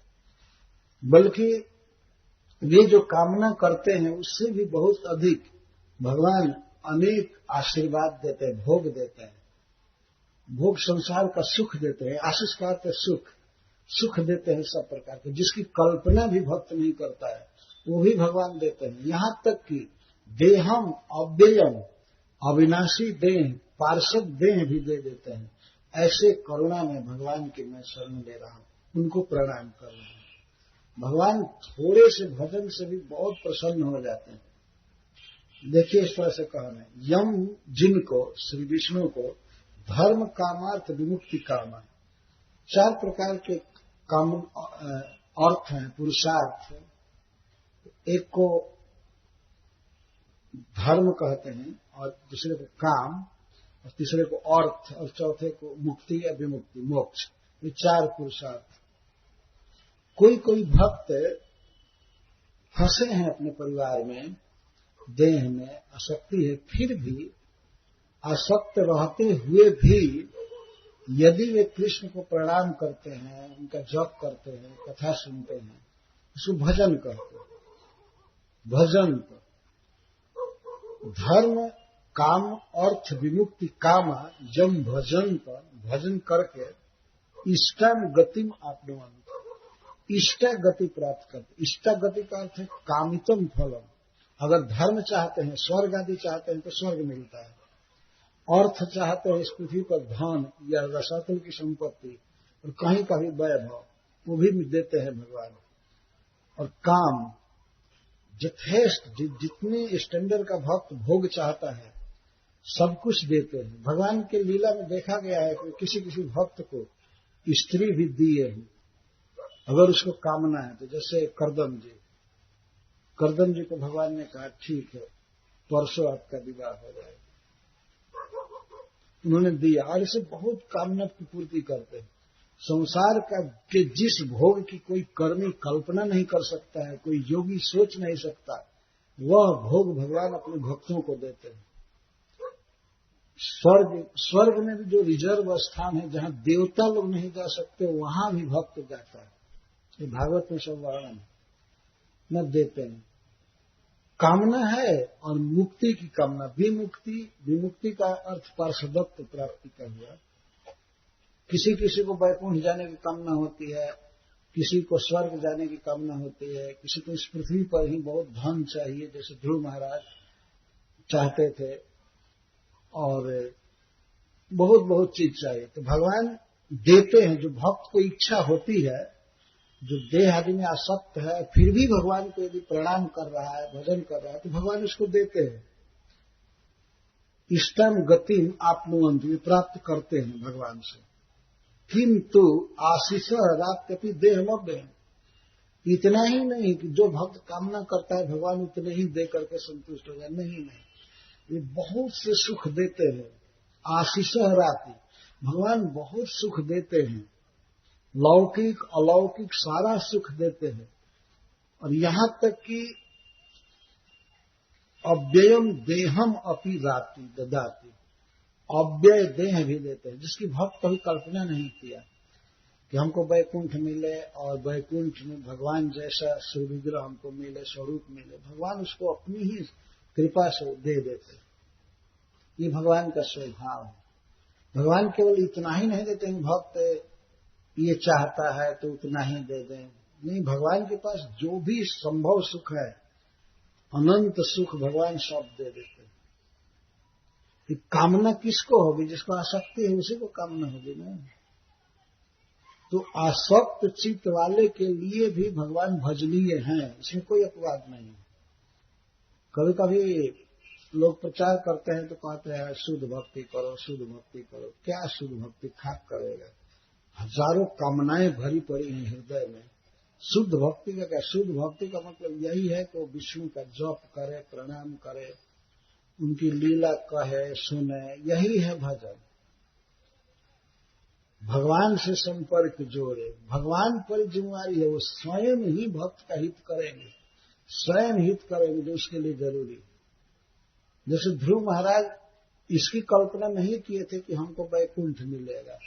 बल्कि वे जो कामना करते हैं उससे भी बहुत अधिक भगवान अनेक आशीर्वाद देते हैं, भोग देते हैं। भोग संसार का सुख देते हैं, आशीष का अर्थ सुख, सुख देते हैं सब प्रकार के, जिसकी कल्पना भी भक्त नहीं करता है वो भी भगवान देते हैं। यहां तक कि देहम अव्ययम, अविनाशी देह, पार्षद देह भी दे देते हैं। ऐसे करुणा में भगवान की मैं शरण ले रहा हूं, उनको प्रणाम कर रहा हूं। भगवान थोड़े से भजन से भी बहुत प्रसन्न हो जाते हैं। देखिए इस तरह से कहना है, यम जिनको, श्री विष्णु को धर्म कामार्थ विमुक्ति कामा, चार प्रकार के काम अर्थ हैं, पुरुषार्थ। एक को धर्म कहते हैं, और दूसरे को काम, और तीसरे को अर्थ, और चौथे को मुक्ति या विमुक्ति, मोक्ष। ये चार पुरुषार्थ। कोई कोई भक्त फंसे हैं अपने परिवार में, देह में आसक्ति है, फिर भी आसक्त रहते हुए भी यदि वे कृष्ण को प्रणाम करते हैं, उनका जप करते हैं, कथा सुनते हैं, उसको भजन करते हैं। भजन तो धर्म काम अर्थ विमुक्ति कामा जम भजन पर, भजन करके इष्टम गतिम आपनुवन्ति, इष्टा गति प्राप्त करते। इष्टा गति का अर्थ है कामितम फलम। अगर धर्म चाहते हैं, स्वर्ग आदि चाहते हैं तो स्वर्ग मिलता है। अर्थ चाहते हैं इस पृथ्वी पर धन या रसातल की संपत्ति और कहीं का भी वैभव, वो भी देते हैं भगवान। और काम यथेष्ट, जितने स्टैंडर्ड का भक्त भोग चाहता है सब कुछ देते हैं। भगवान के लीला में देखा गया है कि किसी किसी भक्त को स्त्री भी दिए हैं अगर उसको कामना है तो। जैसे करदम जी को भगवान ने कहा ठीक है परसों आपका विवाह हो जाएगा, उन्होंने दिया। और इसे बहुत कामना की पूर्ति करते हैं। संसार का के जिस भोग की कोई कर्मी कल्पना नहीं कर सकता है, कोई योगी सोच नहीं सकता, वह भोग भगवान अपने भक्तों को देते हैं। स्वर्ग में भी जो रिजर्व स्थान है जहां देवता लोग नहीं जा सकते, वहां भी भक्त जाता है। ये भागवत में सब वर्णन न देते हैं। कामना है और मुक्ति की कामना। विमुक्ति का अर्थ पार्षदत्व प्राप्ति का हुआ। किसी किसी को वैकुंठ जाने की कामना होती है, किसी को स्वर्ग जाने की कामना होती है, किसी को इस पृथ्वी पर ही बहुत धन चाहिए, जैसे ध्रुव महाराज चाहते थे, और बहुत बहुत चीज चाहिए। तो भगवान देते हैं। जो भक्त को इच्छा होती है, जो देह आदि में आसक्त है, फिर भी भगवान को यदि प्रणाम कर रहा है, भजन कर रहा है, तो भगवान उसको देते हैं। इष्टम गतिम आपनुवंत, वे प्राप्त करते हैं भगवान से। किंतु आशीष रात्यपि देहमव्य, इतना ही नहीं कि जो भक्त कामना करता है भगवान उतने ही दे करके संतुष्ट हो जाए, नहीं, ये बहुत से सुख देते हैं। आशीष राति, भगवान बहुत सुख देते हैं, लौकिक अलौकिक सारा सुख देते हैं। और यहां तक कि अव्ययम देहम अपि राति ददाति, अव्यय देह भी देते हैं, जिसकी भक्त कभी कल्पना नहीं किया कि हमको वैकुंठ मिले और वैकुंठ में भगवान जैसा सुविग्रह हमको मिले, स्वरूप मिले। भगवान उसको अपनी ही कृपा से दे देते। ये भगवान का स्वभाव है। भगवान केवल इतना ही नहीं देते हैं, भक्त ये चाहता है तो उतना ही दे दें, नहीं, भगवान के पास जो भी संभव सुख है, अनंत सुख भगवान सब दे देते हैं। कि कामना किसको होगी? जिसको आसक्ति है उसी को कामना होगी ना। तो आसक्त चित्त वाले के लिए भी भगवान भजनीय हैं, इसमें कोई अपवाद नहीं है। कभी कभी लोग प्रचार करते हैं तो कहते हैं शुद्ध भक्ति करो, शुद्ध भक्ति करो। क्या शुद्ध भक्ति खाक करेगा? हजारों कामनाएं भरी पड़ी हैं हृदय में। शुद्ध भक्ति का क्या? शुद्ध भक्ति का मतलब यही है कि वो विष्णु का जप करे, प्रणाम करे, उनकी लीला कहे, सुने, यही है भजन। भगवान से संपर्क जोड़े। भगवान पर जिम्मेवारी है, वो स्वयं ही भक्त का हित करेंगे, स्वयं हित करेंगे जो उसके लिए जरूरी। जैसे ध्रुव महाराज इसकी कल्पना नहीं किए थे कि हमको वैकुंठ मिलेगा,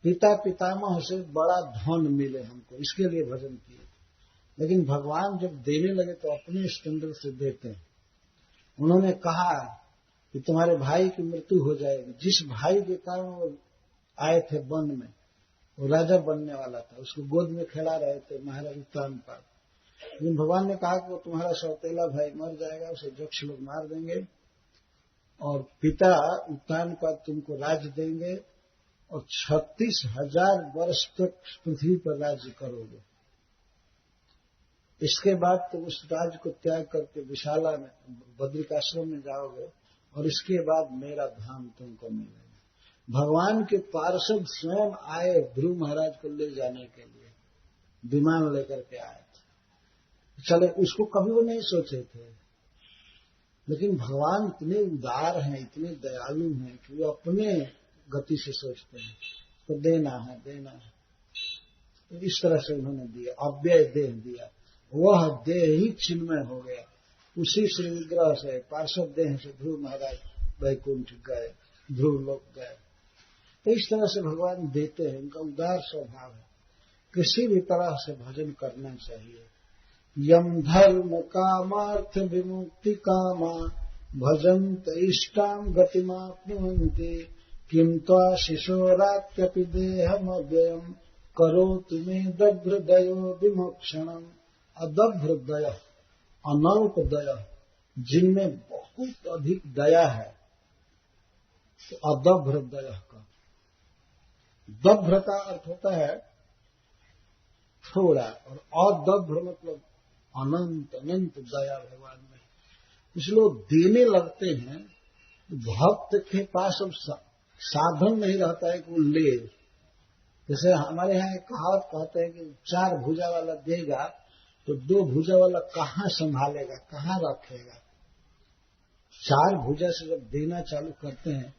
पिता पितामह से बड़ा धन मिले हमको, इसके लिए भजन किए। लेकिन भगवान जब देने लगे तो अपने स्टैंडर्ड से देते हैं। उन्होंने कहा कि तुम्हारे भाई की मृत्यु हो जाएगी। जिस भाई के कारण वो आए थे वन में, वो राजा बनने वाला था, उसको गोद में खेला रहे थे महाराज उत्तानपाद। लेकिन भगवान ने कहा कि वो तुम्हारा सौतेला भाई मर जाएगा, उसे यक्ष लोग मार देंगे, और पिता उत्तानपाद तुमको राज देंगे और 36,000 वर्ष तक पृथ्वी पर राज्य करोगे। इसके बाद तुम उस राज्य को त्याग करके विशाला में बद्रिकाश्रम में जाओगे, और इसके बाद मेरा धाम तुमको मिलेगा। भगवान के पार्षद स्वयं आए ध्रुव महाराज को ले जाने के लिए, विमान लेकर के आए थे। चले, उसको कभी वो नहीं सोचे थे, लेकिन भगवान इतने उदार हैं, इतने दयालु हैं कि वो अपने गति से सोचते हैं तो देना है। तो इस तरह से उन्होंने दिया, अव्यय देह दिया। वह देह ही चिन्मय हो गया। उसी श्री विग्रह से, पार्षद देह से ध्रुव महाराज वैकुंठ गए, ध्रुव लोक गए। तो इस तरह से भगवान देते हैं, उनका उदार स्वभाव है। किसी भी तरह से भजन करना चाहिए। यम धर्म कामार्थ विमुक्ति कामा भजन्त इष्टाम गतिमाप्नुवन्ति किम त्वा शिशोरात्यपि देहमव्ययम् करोतु मे दभ्रदयो विमोक्षणम्। अदभ्रदय, अनल्प दया, जिनमें बहुत अधिक दया है, तो अदभ्रदय का। दभ्र का अर्थ होता है थोड़ा, और अदभ्र मतलब अनंत अनंत दया भगवान में। इसलिए देने लगते हैं। भक्त के पास अब साधन नहीं रहता है कि वो ले। जैसे हमारे यहाँ एक कहावत कहते हैं कि 4 भुजा वाला देगा तो 2 भुजा वाला कहाँ संभालेगा, कहाँ रखेगा। 4 भुजा से जब देना चालू करते हैं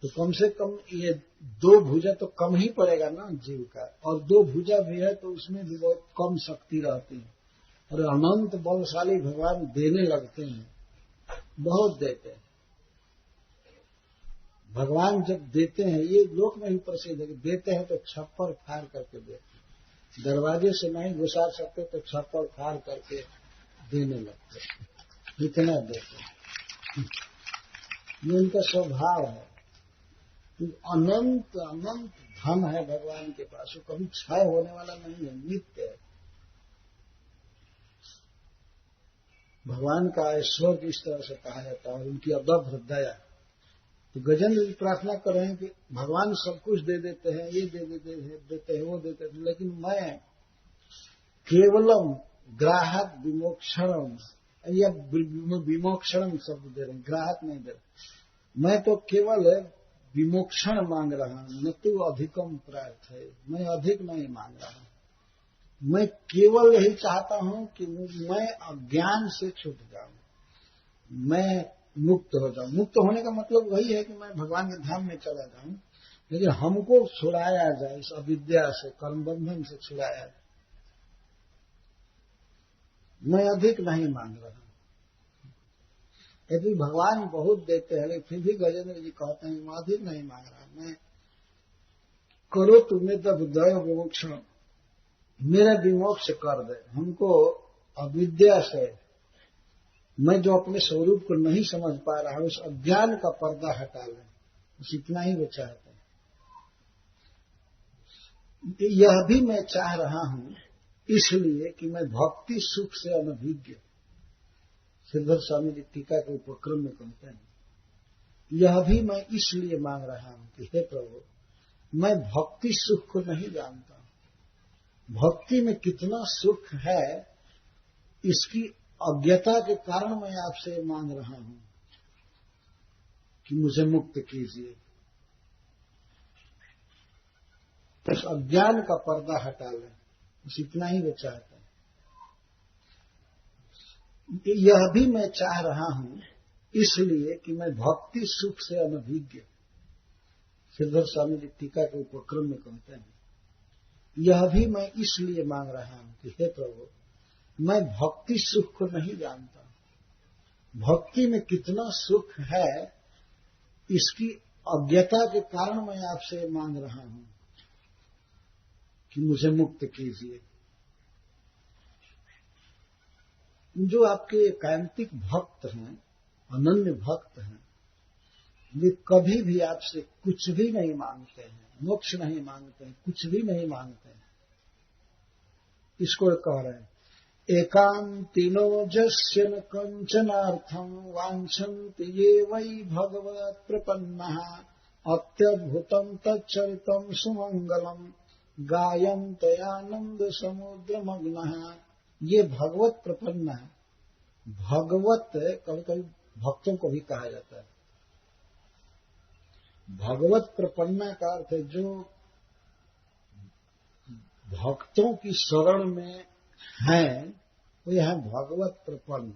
तो कम से कम ये 2 भुजा तो कम ही पड़ेगा ना जीव का, और 2 भुजा भी है तो उसमें भी बहुत कम शक्ति रहती है। और अनंत बलशाली भगवान देने लगते हैं, बहुत देते हैं। भगवान जब देते हैं, ये लोक में भी प्रसिद्ध है कि देते हैं तो छप्पर फाड़ करके देते हैं। दरवाजे से नहीं घुसा सकते तो छप्पर फाड़ करके देने लगते हैं, इतना देते हैं। ये उनका स्वभाव है। तो अनंत अनंत धन है भगवान के पास, वो कभी क्षय होने वाला नहीं है, नित्य है। भगवान का ऐश्वर्य इस तरह से कहा जाता है, और उनकी अदभ्य दया। तो गजेंद्र जी प्रार्थना कर रहे हैं कि भगवान सब कुछ दे देते हैं, ये दे देते हैं, वो देते हैं, लेकिन मैं केवलम ग्राहक विमोक्षणम, या विमोक्षणम शब्द दे रहे हैं, ग्राहक नहीं दे रहे। मैं तो केवल विमोक्षण मांग रहा हूं, न तो अधिकम प्रार्थ है, मैं अधिक नहीं मांग रहा हूं। मैं केवल यही चाहता हूं कि मैं अज्ञान से छूट जाऊं, मैं मुक्त हो जाऊं। मुक्त होने का मतलब वही है कि मैं भगवान के धाम में चला जाऊं, लेकिन हमको छुड़ाया जाए इस अविद्या से, कर्म बंधन से छुड़ाया जाए। मैं अधिक नहीं मांग रहा। यदि भगवान बहुत देते हैं, लेकिन फिर भी गजेंद्र जी कहते हैं मैं अधिक नहीं मांग रहा, मैं करो तुम्हें तब दय विमोक्षण, मेरा विमोक्ष कर दे। हमको अविद्या से, मैं जो अपने स्वरूप को नहीं समझ पा रहा हूं, उस अज्ञान का पर्दा हटा लें, बस इतना ही वो चाहते हैं। यह भी मैं चाह रहा हूं इसलिए कि मैं भक्ति सुख से अनभिज्ञ, श्रीधर स्वामी जी टीका के उपक्रम में कहते हैं, यह भी मैं इसलिए मांग रहा हूं कि हे प्रभु, मैं भक्ति सुख को नहीं जानता। भक्ति में कितना सुख है, इसकी अज्ञता के कारण मैं आपसे मांग रहा हूं कि मुझे मुक्त कीजिए। उस अज्ञान का पर्दा हटा लें, बस इतना ही वो चाहते हैं। यह भी मैं चाह रहा हूं इसलिए कि मैं भक्ति सुख से अनभिज्ञ, श्रीधर स्वामी जी टीका के उपक्रम में कहते हैं, यह भी मैं इसलिए मांग रहा हूं कि हे प्रभु, मैं भक्ति सुख को नहीं जानता। भक्ति में कितना सुख है, इसकी अज्ञता के कारण मैं आपसे मांग रहा हूं कि मुझे मुक्त कीजिए। जो आपके एकांतिक भक्त हैं, अनन्य भक्त हैं, वे कभी भी आपसे कुछ भी नहीं मांगते हैं, मोक्ष नहीं मांगते हैं, कुछ भी नहीं मांगते हैं। इसको कह रहे हैं, एकांतिनो जस्य न कंचनार्थम वांछन्ति ये वै भगवत प्रपन्नः अत्यद्भुतम तच्चरितम सुमंगलम गायन्ते आनंद समुद्र मग्नः। ये भगवत प्रपन्न है। भगवत कभी कभी भक्तों को भी कहा जाता है। भगवत प्रपन्ना का अर्थ है जो भक्तों की शरण में हैं, वो यह भगवत प्रपन्न,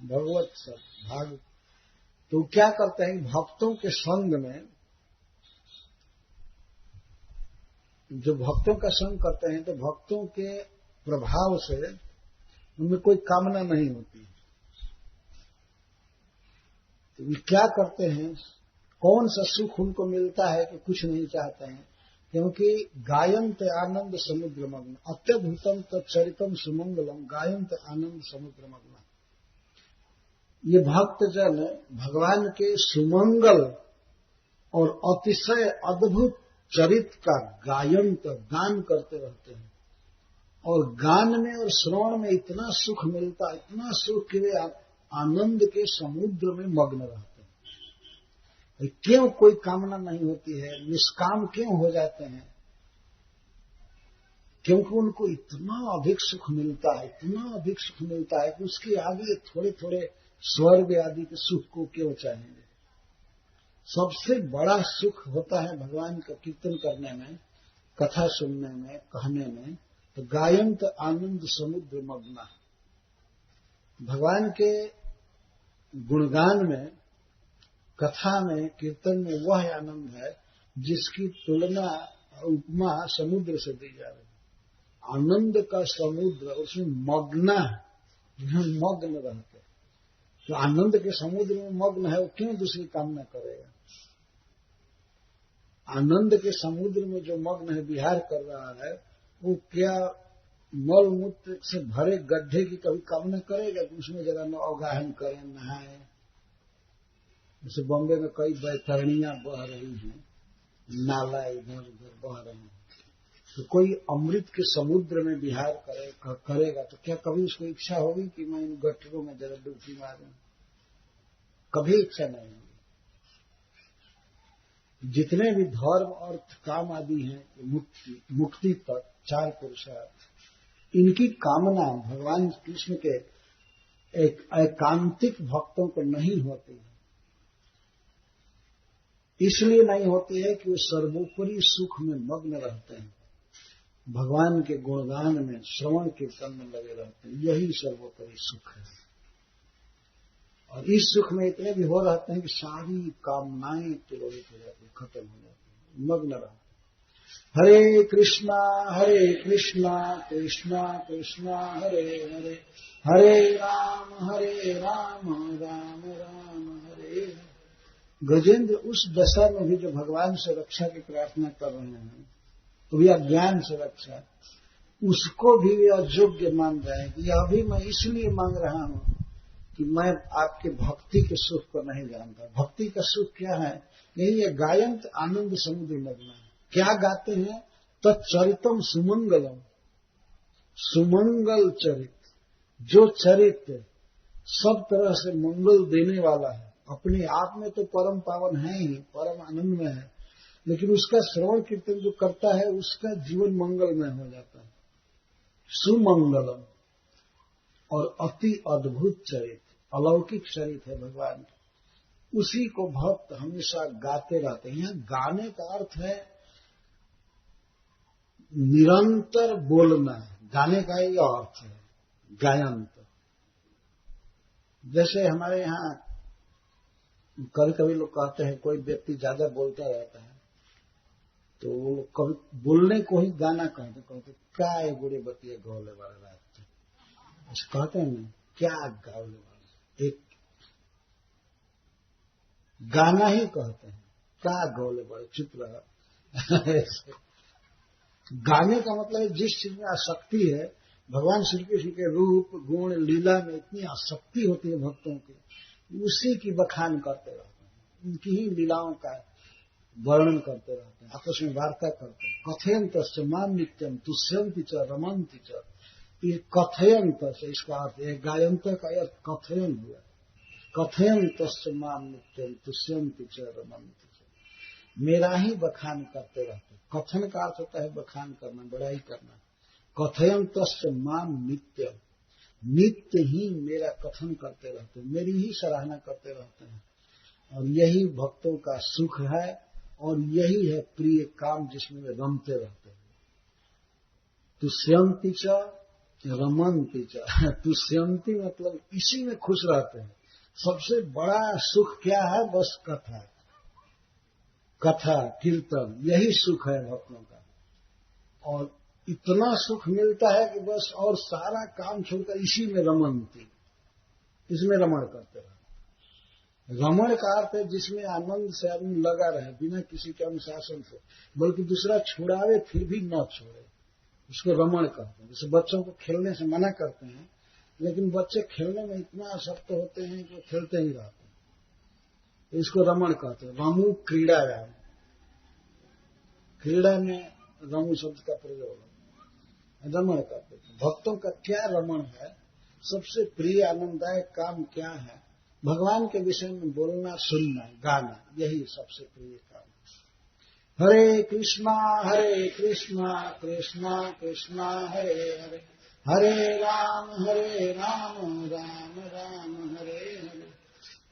भगवत सब भाग। तो क्या करते हैं, भक्तों के संग में, जो भक्तों का संग करते हैं, तो भक्तों के प्रभाव से उनमें कोई कामना नहीं होती। तो ये क्या करते हैं, कौन सा सुख उनको मिलता है कि कुछ नहीं चाहते हैं, क्योंकि गायन्त आनंद समुद्र मग्न, अत्यद्भुतम तच्चरितम सुमंगलम गायन्त आनंद समुद्र मग्न। ये भक्तजन भगवान के सुमंगल और अतिशय अद्भुत चरित्र का गान करते रहते हैं, और गान में और श्रवण में इतना सुख मिलता है, इतना सुख कि वे आनंद के समुद्र में मग्न रहते हैं। क्यों कोई कामना नहीं होती है, निष्काम क्यों हो जाते हैं? क्योंकि उनको इतना अधिक सुख मिलता है, इतना अधिक सुख मिलता है कि उसके आगे थोड़े थोड़े स्वर्ग आदि के सुख को क्यों चाहेंगे। सबसे बड़ा सुख होता है भगवान का कीर्तन करने में, कथा सुनने में, कहने में। तो गायन्त आनंद समुद्र मग्ना, भगवान के गुणगान में, कथा में, कीर्तन में वह आनंद है जिसकी तुलना उपमा समुद्र से दी जा रही है। आनंद का समुद्र, उसमें मग्ना, मग्न रहते। तो आनंद के समुद्र में मग्न है, वो क्यों दूसरी कामना करेगा? आनंद के समुद्र में जो मग्न है, विहार कर रहा है, वो क्या मल मूत्र से भरे गड्ढे की कभी कामना करेगा कि उसमें जरा अवगाहन करें, नहाएं। जैसे बॉम्बे में कई बैतरणियां बह रही हैं, नाला इधर उधर बह रहे हैं, तो कोई अमृत के समुद्र में विहार करेगा तो क्या कभी उसको इच्छा होगी कि मैं इन गटरों में जरा डुबकी मारूं? कभी इच्छा नहीं होगी। जितने भी धर्म अर्थ काम आदि हैं, मुक्ति तक 4 पुरुषार्थ, इनकी कामना भगवान कृष्ण के एक एकांतिक भक्तों को नहीं होती है। इसलिए नहीं होती है कि वे सर्वोपरि सुख में मग्न रहते हैं, भगवान के गुणगान में, श्रवण कीर्तन में लगे रहते हैं। यही सर्वोपरि सुख है। और इस सुख में इतने भी हो रहते हैं कि सारी कामनाएं तिरोहित हो जाती, खत्म हो जाती, मग्न रहते। हरे कृष्णा कृष्णा कृष्णा हरे हरे, हरे राम राम राम हरे हरे। गजेंद्र उस दशा में भी जो भगवान से रक्षा की प्रार्थना कर रहे हैं, तो भी अज्ञान से रक्षा, उसको भी वे अयोग्य मान रहे हैं कि यह भी मैं इसलिए मांग रहा हूं कि मैं आपके भक्ति के सुख को नहीं जानता। भक्ति का सुख क्या है? यही है, गायंत आनंद समुद्र लगना है। क्या गाते हैं? तच्चरितम सुमंगलम, सुमंगल चरित, जो चरित्र सब तरह से मंगल देने वाला है, अपने आप में तो परम पावन है ही, परम आनंद में है, लेकिन उसका श्रवण कीर्तन जो करता है उसका जीवन मंगलमय हो जाता है। सुमंगलम और अति अद्भुत चरित्र, अलौकिक चरित्र है भगवान, उसी को भक्त हमेशा गाते रहते हैं। यहाँ गाने का अर्थ है निरंतर बोलना, गाने का ही अर्थ है गायंत। जैसे हमारे यहाँ कभी कभी लोग कहते हैं कोई व्यक्ति ज्यादा बोलता रहता है तो वो कभी बोलने को ही गाना कहते क्या है बुढ़े बतिया गौले वाला रात, ऐसे कहते हैं ना, क्या गौले वाला, एक गाना ही कहते हैं, क्या गौले वाले, चुप रहा। गाने का मतलब है जिस चीज में आसक्ति है, भगवान श्री कृष्ण के रूप गुण लीला में इतनी आसक्ति होती है भक्तों की, उसी की बखान करते रहते हैं, उनकी ही लीलाओं का वर्णन करते रहते हैं, आपस में वार्ता करते हैं। कथयंत माम नित्यम तुष्यंति च रमंति च, ये कथयंत से इसका अर्थ है, गायंत का अर्थ कथयन हुआ। कथयंत माम नित्यम तुष्यंति च रमंति च, मेरा ही बखान करते रहते। कथन का अर्थ होता है बखान करना, बड़ाई करना। कथयंत माम नित्यम, नित्य ही मेरा कथन करते रहते, मेरी ही सराहना करते रहते हैं। और यही भक्तों का सुख है और यही है प्रिय काम जिसमें वे रमते रहते हैं। तुष्यंति च रमंति च, तुष्यंति मतलब इसी में खुश रहते हैं। सबसे बड़ा सुख क्या है? बस कथा, कथा कीर्तन, यही सुख है भक्तों का। और इतना सुख मिलता है कि बस और सारा काम छोड़कर इसी में रमंती, इसमें रमण करते रहे। रमण का अर्थ है जिसमें आनंद से आदमी लगा रहे बिना किसी के अनुशासन से, बल्कि दूसरा छुड़ावे फिर भी न छोड़े, उसको रमण कहते हैं। जैसे बच्चों को खेलने से मना करते हैं, लेकिन बच्चे खेलने में इतना आसक्त होते हैं कि खेलते ही रहते हैं, तो इसको रमण कहते हैं। रमु क्रीड़ायाम, क्रीड़ा में रमु शब्द का प्रयोग है, रमण करते हैं। भक्तों का क्या रमण है? सबसे प्रिय आनंददायक काम क्या है? भगवान के विषय में बोलना, सुनना, गाना, यही सबसे प्रिय काम। हरे कृष्णा कृष्णा कृष्णा हरे हरे, हरे राम राम राम हरे हरे।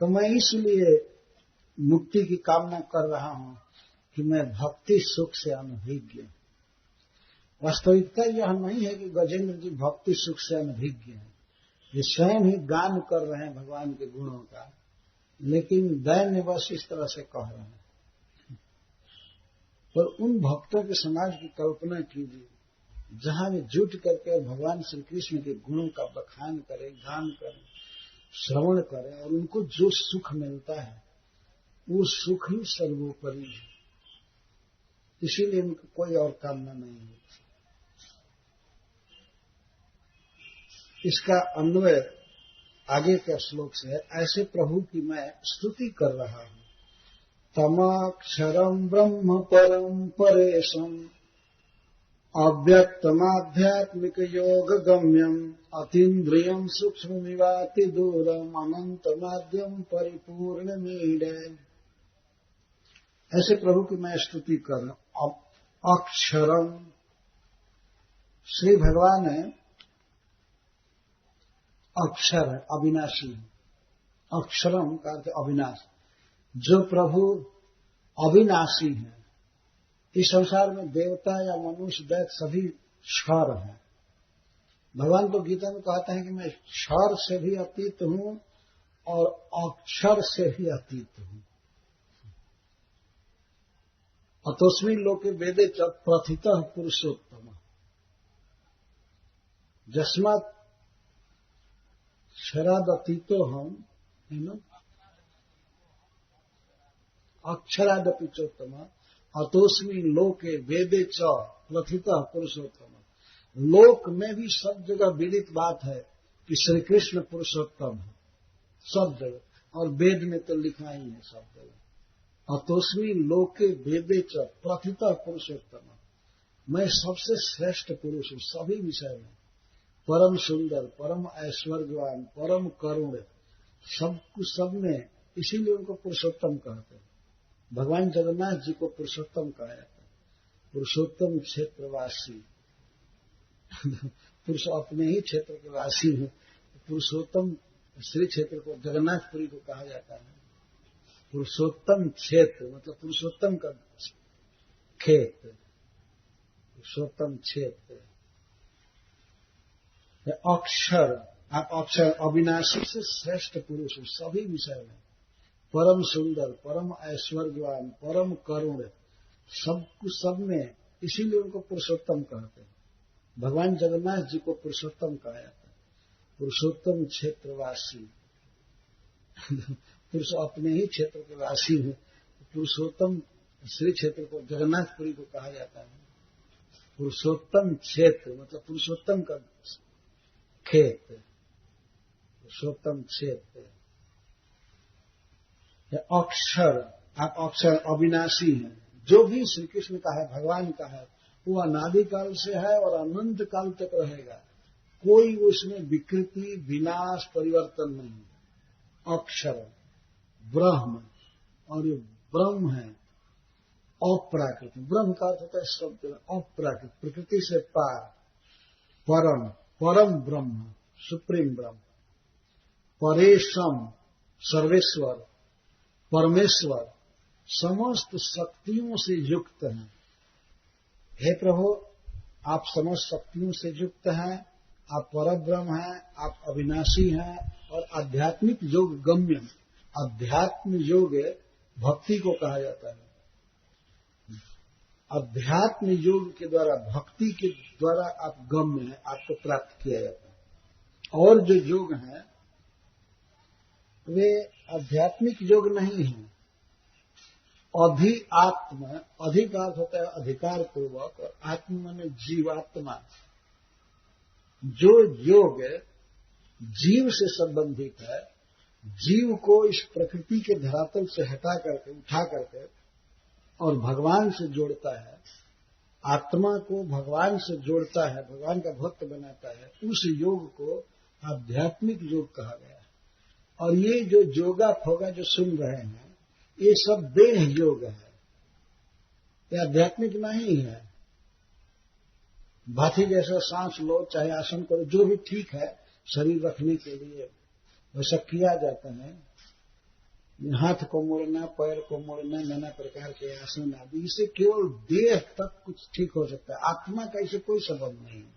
तो मैं इसलिए मुक्ति की कामना कर रहा हूं कि मैं भक्ति सुख से अनभिज्ञ। वास्तविकता यह नहीं है कि गजेंद्र जी भक्ति सुख से अनभिज्ञ हैं, ये स्वयं ही गान कर रहे हैं भगवान के गुणों का, लेकिन दैन्य बस इस तरह से कह रहे हैं। पर उन भक्तों के समाज की कल्पना कीजिए जहां वे जुट करके भगवान श्री कृष्ण के गुणों का बखान करें, गान करें, श्रवण करें, और उनको जो सुख मिलता है वो सुख ही सर्वोपरि है। इसीलिए उनको कोई और कामना नहीं होती। इसका अन्वय आगे के श्लोक से है। ऐसे प्रभु की मैं स्तुति कर रहा हूं। तमाक्षरम ब्रह्म परम परेशम अव्यक्तमाध्यात्मिक योग गम्यम अतीन्द्रियम सूक्ष्म निवाति दूरम अनंत माध्यम परिपूर्ण मीडे। ऐसे प्रभु की मैं स्तुति कर रहा हूं। अक्षरम, श्री भगवान है अक्षर है, अविनाशी है। अक्षरम का अर्थ अविनाश। जो प्रभु अविनाशी है, इस संसार में देवता या मनुष्य दैत्य सभी क्षर हैं। भगवान तो गीता में कहते हैं कि मैं क्षर से भी अतीत हूं और अक्षर से भी अतीत हूं। अतोस्मिन् लोके वेदे च प्रथितः पुरुषोत्तम जस्मात् क्षरादतीतो हम अक्षरादपि चोत्तम अतोस्मिन् लोके वेदे च प्रथितः पुरुषोत्तम। लोक में भी सब जगह विदित बात है कि श्री कृष्ण पुरुषोत्तम है, सब जगह, और वेद में तो लिखा ही है सब जगह। अतोस्मिन् लोके वेदे च प्रथितः पुरुषोत्तम, मैं सबसे श्रेष्ठ पुरुष हूं सभी विषय में। परम सुंदर, परम ऐश्वर्यवान, परम करुण, सब कुछ सब में, इसीलिए उनको पुरुषोत्तम कहते हैं। भगवान जगन्नाथ जी को पुरुषोत्तम कहा जाता है। पुरुषोत्तम क्षेत्रवासी, पुरुष अपने ही क्षेत्र के वासी हैं। पुरुषोत्तम श्री क्षेत्र को, जगन्नाथपुरी को कहा जाता है पुरुषोत्तम क्षेत्र, मतलब पुरुषोत्तम का खेत, पुरुषोत्तम क्षेत्र। अक्षर, आप अक्षर अविनाशी से श्रेष्ठ पुरुष हो सभी विषय में। परम सुंदर, परम ऐश्वर्यवान, परम करुण, सब कुछ सब में, इसीलिए उनको पुरुषोत्तम कहते हैं। भगवान जगन्नाथ जी को पुरुषोत्तम कहा जाता है। पुरुषोत्तम क्षेत्रवासी, पुरुष अपने ही क्षेत्र के वासी हैं। पुरुषोत्तम श्री क्षेत्र को, जगन्नाथपुरी को कहा जाता है पुरुषोत्तम क्षेत्र, मतलब पुरुषोत्तम का खेत, पुरुषोत्तम क्षेत्र। अक्षर, आप अक्षर अविनाशी हैं। जो भी श्री कृष्ण का है, भगवान का है, वो अनादिकाल से है और अनंत काल तक रहेगा। कोई उसमें विकृति, विनाश, परिवर्तन नहीं। अक्षर ब्रह्म, और ये ब्रह्म है अप्राकृत। ब्रह्म का अर्थ होता है शब्द अप्राकृत, प्रकृति से पार, परम, परम ब्रह्म, सुप्रीम ब्रह्म। परेशम, सर्वेश्वर, परमेश्वर, समस्त शक्तियों से युक्त हैं। हे प्रभु, आप समस्त शक्तियों से युक्त हैं, आप परब्रह्म हैं, आप अविनाशी हैं, और आध्यात्मिक योग गम्य। अध्यात्म योग भक्ति को कहा जाता है। अध्यात्म योग के द्वारा, भक्ति के द्वारा आप गम्य हैं, आपको प्राप्त किया जाता है। और जो योग हैं वे आध्यात्मिक योग नहीं है। आत्मा, अधिकार होता है अधिकार पूर्वक, और आत्मा माने जीवात्मा। जो योग जीव से संबंधित है, जीव को इस प्रकृति के धरातल से हटा करके, उठा करके और भगवान से जोड़ता है, आत्मा को भगवान से जोड़ता है, भगवान का भक्त बनाता है, उस योग को आध्यात्मिक योग कहा गया है। और ये जो योगा फोगा जो सुन रहे हैं, ये सब देह योग है, ये आध्यात्मिक नहीं है। भाथी जैसा सांस लो, चाहे आसन करो, जो भी ठीक है शरीर रखने के लिए, वैसा किया जाता है। हाथ को मोड़ना, पैर को मोड़ना, नाना प्रकार के आसन आदि, इससे केवल देह तक कुछ ठीक हो सकता है। आत्मा का इससे कोई संबंध नहीं है।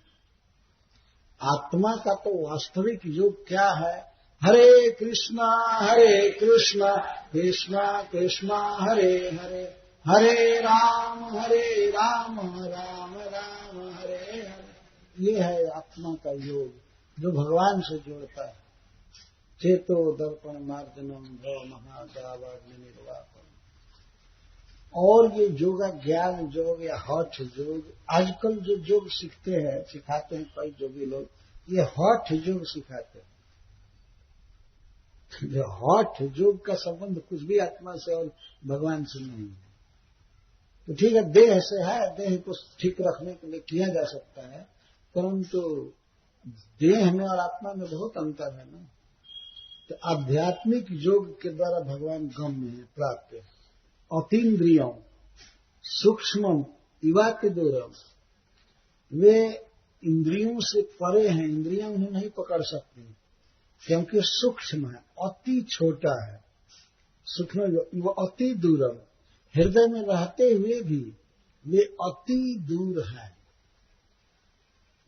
आत्मा का तो वास्तविक योग क्या है? हरे कृष्णा कृष्णा कृष्णा हरे हरे, हरे राम राम राम हरे हरे। ये है आत्मा का योग, जो भगवान से जोड़ता है। चेतो दर्पण मार्जनम भव महादावाग्नि निर्वापन। और ये योगा ज्ञान योग या हठ योग, आजकल जो योग सीखते हैं, सिखाते हैं कई योगी लोग, ये हठ योग सिखाते हैं। जो हठ योग का संबंध कुछ भी आत्मा से और भगवान से नहीं है। तो ठीक है, देह से है, देह को ठीक रखने के लिए किया जा सकता है, परंतु देह में और आत्मा में बहुत अंतर है ना। तो आध्यात्मिक योग के द्वारा भगवान गम्य है, प्राप्त है। अतीन्द्रियों सूक्ष्म इवाति दूरम, वे इंद्रियों से परे हैं, इंद्रियां उन्हें नहीं पकड़ सकती क्योंकि सूक्ष्म है, अति छोटा है। सूक्ष्म वो अति दूरम, हृदय में रहते हुए भी वे अति दूर है।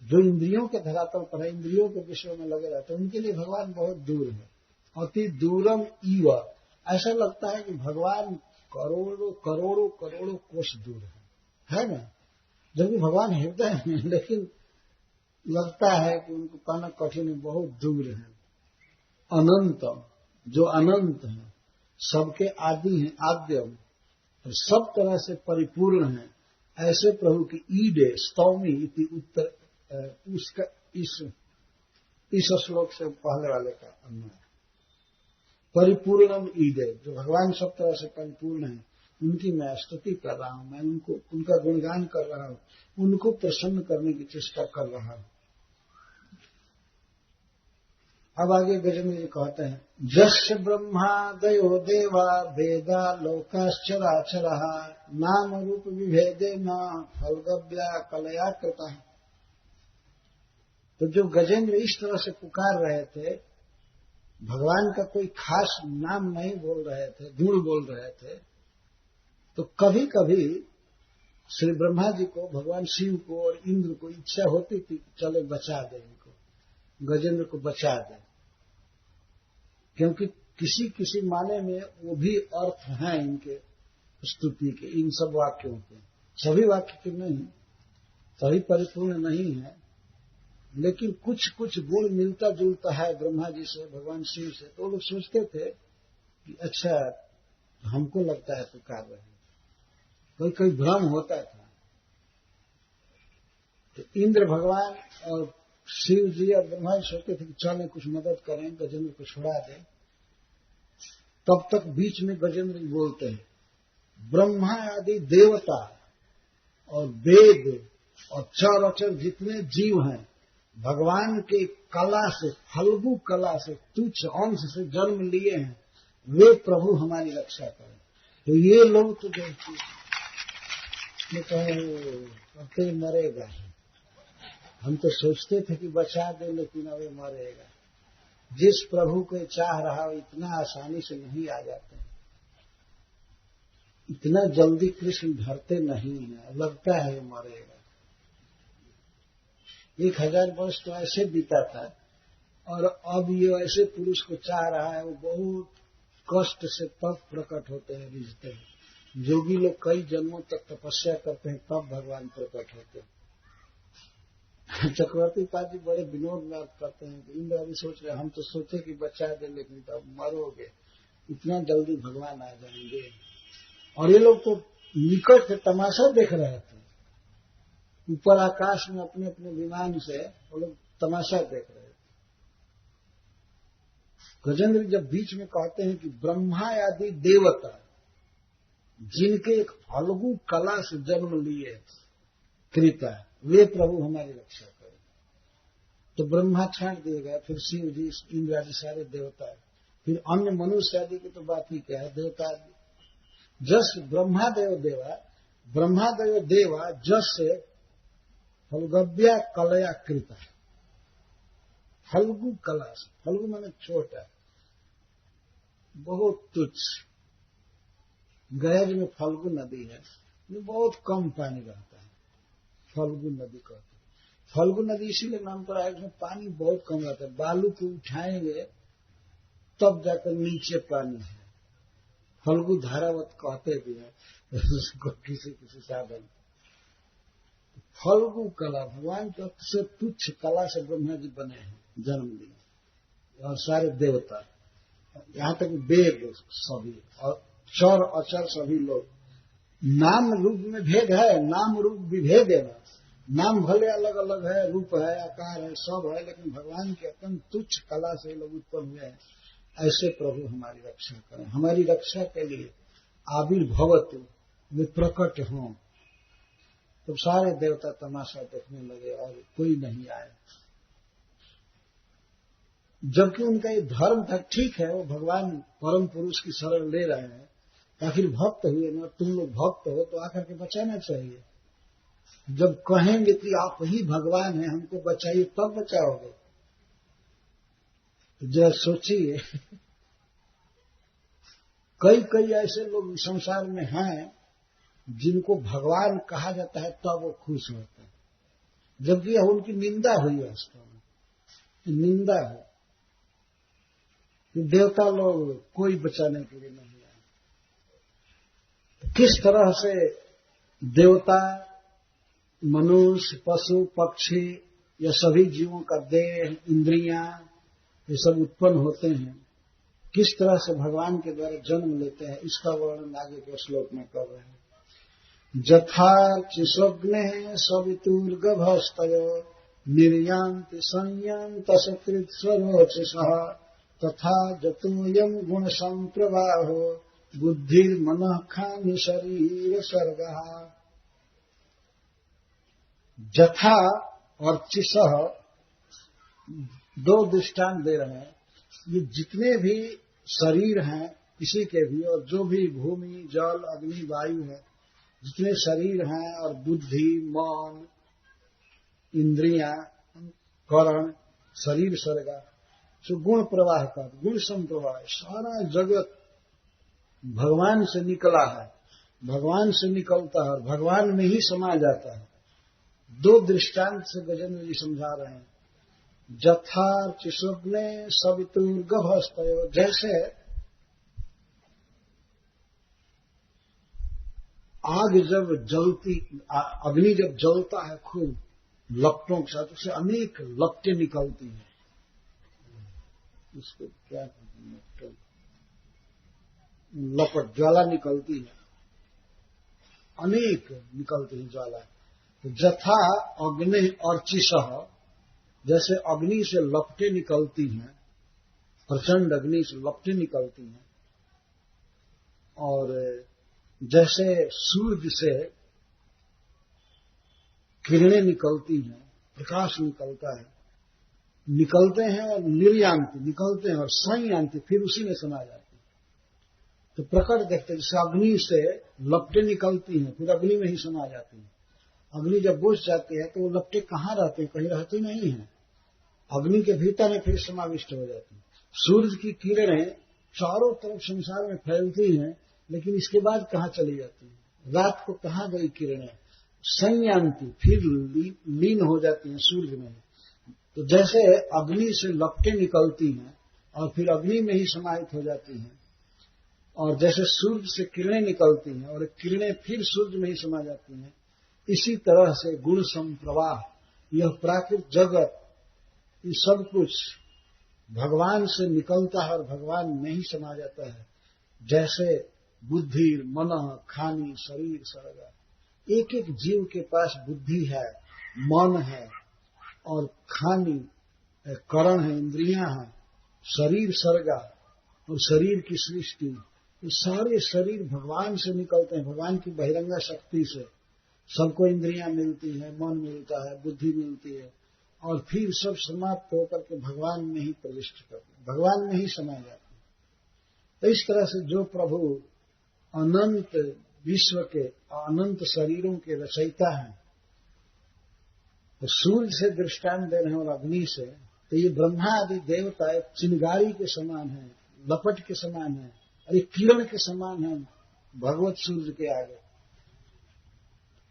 जो इंद्रियों के धरातल पर है, इंद्रियों के विषयों में लगे रहते हैं, उनके लिए भगवान बहुत दूर है। अति दूरम ईव, ऐसा लगता है कि भगवान करोड़ों करोड़ों करोड़ों कोस दूर है ना। जबकि भगवान हृदय में, लेकिन लगता है कि उनको पाना कठिन है, बहुत दूर है। अनंतम, जो अनंत है, सबके आदि हैं, आद्यम, और सब तरह से परिपूर्ण है, ऐसे प्रभु की ईडे स्तौमी इति उत्तर, उसका इस श्लोक से पहले वाले का अन्वय। परिपूर्णम ईडे, जो भगवान सब तरह से परिपूर्ण है, उनकी मैं स्तुति कर रहा हूं, मैं उनका गुणगान कर रहा हूं, उनको प्रसन्न करने की चेष्टा कर रहा हूं। अब आगे गजेंद्र जी कहते हैं, जस्य ब्रह्मादयो देवा वेदा लोकाश्चराचरः नाम रूप विभेदे न फलगव्या कलया कृतः। तो जो गजेंद्र इस तरह से पुकार रहे थे, भगवान का कोई खास नाम नहीं बोल रहे थे, गुण बोल रहे थे, तो कभी कभी श्री ब्रह्मा जी को, भगवान शिव को और इंद्र को इच्छा होती थी कि चले बचा दे इनको, गजेंद्र को बचा दे, क्योंकि किसी किसी माने में वो भी अर्थ हैं इनके स्तुति के, इन सब वाक्यों के। सभी वाक्य के नहीं, सभी परिपूर्ण नहीं है, लेकिन कुछ कुछ गुण मिलता जुलता है ब्रह्मा जी से, भगवान शिव से। तो लोग सोचते थे कि अच्छा हमको लगता है पुकार रहे हैं, कोई कोई भ्रम होता था। तो इंद्र भगवान और शिव जी और ब्रह्मा जी सोचते थे कि चलें कुछ मदद करें, गजेंद्र को छुड़ा दें। तब तक बीच में गजेंद्र जी बोलते हैं, ब्रह्मा आदि देवता और वेद और चर अचर जितने जीव हैं, भगवान के कला से, फल्गु कला से, तुच्छ अंश से जन्म लिए हैं, वे प्रभु हमारी रक्षा करें। तो ये लोग तो कहे मरेगा, हम तो सोचते थे कि बचा दे, लेकिन अब ये मरेगा। जिस प्रभु को चाह रहा हो इतना आसानी से नहीं आ जाते, इतना जल्दी कृष्ण धरते नहीं है, लगता है ये मरेगा। 1000 वर्ष तो ऐसे बीता था, और अब ये ऐसे पुरुष को चाह रहा है, वो बहुत कष्ट से तब प्रकट होते हैं, रिझते हैं। जोगी लोग कई जन्मों तक तपस्या करते हैं, तब भगवान प्रकट होते हैं। चक्रवर्ती पाद जी बड़े विनोद में करते हैं कि इंद्र अभी सोच रहे, हम तो सोचे कि बचा दे, लेकिन तब मरोगे, इतना जल्दी भगवान आ जाएंगे। और ये लोग तो निकट से तमाशा देख रहे थे, ऊपर आकाश में अपने अपने विमान से वो लोग तमाशा देख रहे थे। गजेंद्र जब बीच में कहते हैं कि ब्रह्मा आदि देवता जिनके एक फल्गु कला से जन्म लिए कृता, वे प्रभु हमारी रक्षा करें, तो ब्रह्मा छांट दिए गए, फिर शिव जी, इंद्र आदि सारे देवता, फिर अन्य मनुष्य आदि की तो बात ही क्या है, देवता आदि। जस ब्रह्मादेव देवा, ब्रह्मादेव देवा जस से फलगव्या कलया कृता, फल्गु कला से, फल्गु माने छोटा, बहुत तुच्छ। गयज में फल्गु नदी है, ये बहुत कम पानी रहता है, फल्गु नदी कहते हैं। फल्गु नदी इसीलिए नाम पड़ा है, इसमें पानी बहुत कम रहता है, बालू को उठाएंगे तब जाकर नीचे पानी है। फल्गु धारावत कहते भी है उसको, किसी किसी साधन। फल्गु कला, भगवान की सबसे तुच्छ कला से ब्रह्मा जी बने हैं, जन्म लिए, और सारे देवता, यहाँ तक वेद सभी, और चर अचर सभी लोग। नाम रूप में भेद है, नाम रूप विभेद है ना, नाम भले अलग अलग है, रूप है, आकार है, सब है, लेकिन भगवान के अत्यंत तुच्छ कला से लोग उत्पन्न हुए हैं। ऐसे प्रभु हमारी रक्षा करें। हमारी रक्षा के लिए आविर्भवत, वे प्रकट हों। तो सारे देवता तमाशा देखने लगे और कोई नहीं आए, जबकि उनका ये धर्म था। ठीक है, वो भगवान परम पुरुष की शरण ले रहे हैं, आखिर भक्त हुए ना, तुम लोग भक्त हो तो आकर के बचाना चाहिए। जब कहेंगे कि आप ही भगवान हैं, हमको बचाइए, तब बचाओगे। तो जरा सोचिए, कई कई ऐसे लोग संसार में हैं जिनको भगवान कहा जाता है तब वो खुश होते हैं, जबकि यह उनकी निंदा हुई है। वास्तव में निंदा है कि देवता लोग कोई बचाने के लिए नहीं आए। तो किस तरह से देवता, मनुष्य, पशु, पक्षी, या सभी जीवों का देह, इंद्रियां, ये सब उत्पन्न होते हैं, किस तरह से भगवान के द्वारा जन्म लेते हैं, इसका वर्णन आगे के श्लोक में कर रहे हैं। जथार्चिस्वग्ने सवितुर्गभस्तयो निर्यान्ति संयन्त सकृत्स्वरोचिषः तथा जतोऽयं गुणसम्प्रवाहो बुद्धिर्मनः खानि शरीर सर्गः। जथा और चिसह दो दृष्टांत दे रहे हैं। ये जितने भी शरीर हैं किसी के भी, और जो भी भूमि, जल, अग्नि, वायु है, जितने शरीर हैं, और बुद्धि, मन, इंद्रियां, करण, शरीर सर्गा, जो गुण प्रवाह का गुण संप्रवाह, सारा जगत भगवान से निकला है, भगवान से निकलता है और भगवान में ही समा जाता है। दो दृष्टांत से गजेंद्र जी समझा रहे हैं। जथार्चिस्वग्ने सवितुर्गभस्तयो, जैसे आग जब जलती, अग्नि जब जलता है खूब लपटों के साथ, उससे अनेक लपटें निकलती हैं। उसको क्या कहते हैं, लपट, ज्वाला निकलती है, अनेक निकलती है ज्वाला। तो जथा अग्नि अर्चिषः, जैसे अग्नि से लपटें निकलती हैं, प्रचंड अग्नि से लपटें निकलती हैं, और जैसे सूर्य से किरणें निकलती हैं, प्रकाश निकलता है, निकलते हैं और निर्यांति, निकलते हैं और संयांति, फिर उसी में समा जाते हैं। तो प्रकट देखते हैं, जैसे अग्नि से लपटें निकलती हैं, फिर अग्नि में ही समा जाती हैं। अग्नि जब बुझ जाती है तो वो लपटें कहाँ रहती हैं, कहीं रहती नहीं है, अग्नि के भीतर में फिर समाविष्ट हो जाती हैं। सूर्य की किरणें चारों तरफ संसार में फैलती हैं, लेकिन इसके बाद कहाँ चली जाती है, रात को कहाँ गई किरणें, संयांति, फिर लीन हो जाती हैं सूर्य में। तो जैसे अग्नि से लपटें निकलती हैं और फिर अग्नि में ही समाहित हो जाती हैं, और जैसे सूर्य से किरणें निकलती हैं और किरणें फिर सूर्य में ही समा जाती हैं, इसी तरह से गुण संप्रवाह, यह प्राकृतिक जगत, ये सब कुछ भगवान से निकलता है और भगवान में ही समा जाता है। जैसे बुद्धि, मन, खानी, शरीर सर्गा, एक एक जीव के पास बुद्धि है, मन है, और खानी, करण है, इंद्रियां हैं, शरीर सर्गा, और शरीर की सृष्टि, ये सारे शरीर भगवान से निकलते हैं, भगवान की बहिरंगा शक्ति से। सबको इंद्रियां मिलती हैं, मन मिलता है, बुद्धि मिलती है, और फिर सब समाप्त होकर के भगवान में ही प्रविष्ट करते हैं, भगवान में ही समा जाते हैं। तो इस तरह से जो प्रभु अनंत विश्व के, अनंत शरीरों के रचयिता हैं, तो सूर्य से दृष्टांत दे रहे हैं और अग्नि से, तो ये ब्रह्मा आदि देवता एक चिंगारी के समान है, लपट के समान है, और एक किरण के समान है भगवत सूर्य के आगे।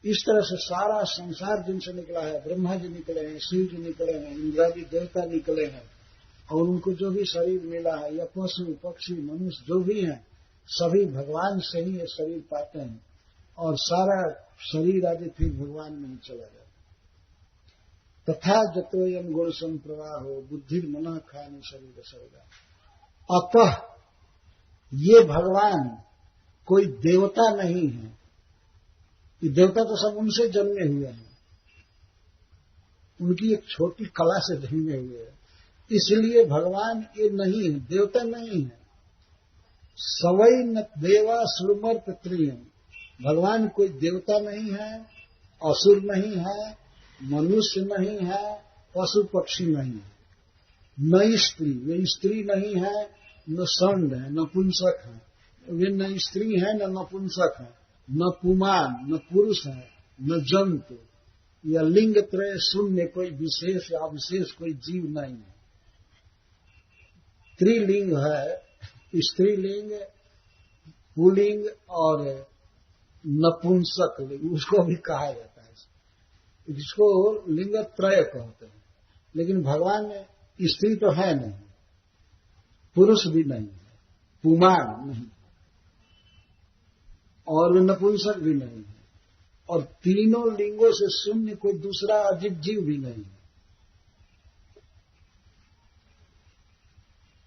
इस तरह से सारा संसार जिनसे निकला है, ब्रह्मा जी निकले हैं, शिव जी निकले हैं, इंद्रादि देवता निकले हैं, और उनको जो भी शरीर मिला है, या पशु पक्षी मनुष्य जो भी हैं, सभी भगवान से ही ये शरीर पाते हैं, और सारा शरीर आदि फिर भगवान में ही चला जाता है। तथा जतोयम गुण संप्रवाह हो बुद्धिर्मनः खानि शरीर सर्गा। अतः ये भगवान कोई देवता नहीं है, ये देवता तो सब उनसे जन्मे हुए हैं, उनकी एक छोटी कला से जन्मे हुए हैं। इसलिए भगवान ये नहीं है, देवता नहीं है। सवै न देवा श्रुमर्त त्रियम, भगवान कोई देवता नहीं है, असुर नहीं है, मनुष्य नहीं है, पशु पक्षी नहीं है, न स्त्री, वे स्त्री नहीं है, न षंड है, न पुंसक है, वे न स्त्री है न नपुंसक है, न पुमान, न पुरुष है, न जंतु, या लिंग त्रय शून्य, कोई विशेष या अविशेष कोई जीव नहीं है। त्रिलिंग है, स्त्रीलिंग, पुलिंग और नपुंसक लिंग, उसको भी कहा जाता है, जिसको लिंग त्रय कहते हैं। लेकिन भगवान में स्त्री तो है नहीं, पुरुष भी नहीं है, पुमान नहीं और नपुंसक भी नहीं है, और तीनों लिंगों से शून्य कोई दूसरा अजीब जीव भी नहीं है।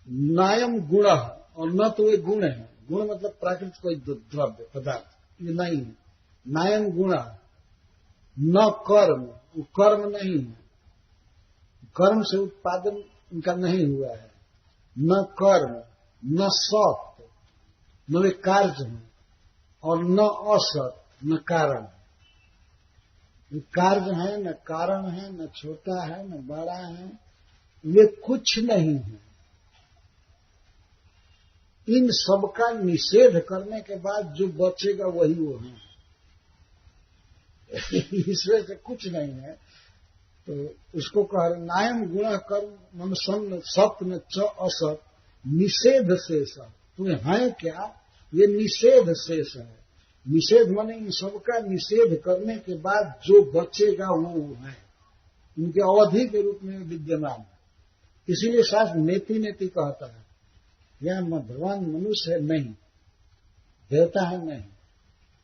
नायम गुण, और न तो वे गुण है, गुण मतलब प्राकृतिक कोई द्रव्य पदार्थ, ये नहीं है। नायम गुण, न कर्म, वो कर्म नहीं है, कर्म से उत्पादन इनका नहीं हुआ है। न कर्म, न सत्य, न वे कार्य हैं, और न असत, न कारण। कार्य है, न कारण है, न छोटा है, न बड़ा है, वे कुछ नहीं है। इन सबका निषेध करने के बाद जो बचेगा वही वो है। इसमें से कुछ नहीं है, तो उसको कह रहे नायम गुण कर्म मन सन्न सत्य न च असत निषेध शेष। तो है क्या? ये निषेध शेष है। निषेध माने इन सबका निषेध करने के बाद जो बचेगा वो है, इनके अवधि के रूप में विद्यमान है। इसीलिए शास्त्र नेति नेति कहता है, यह भगवान मनुष्य है नहीं, देवता है नहीं,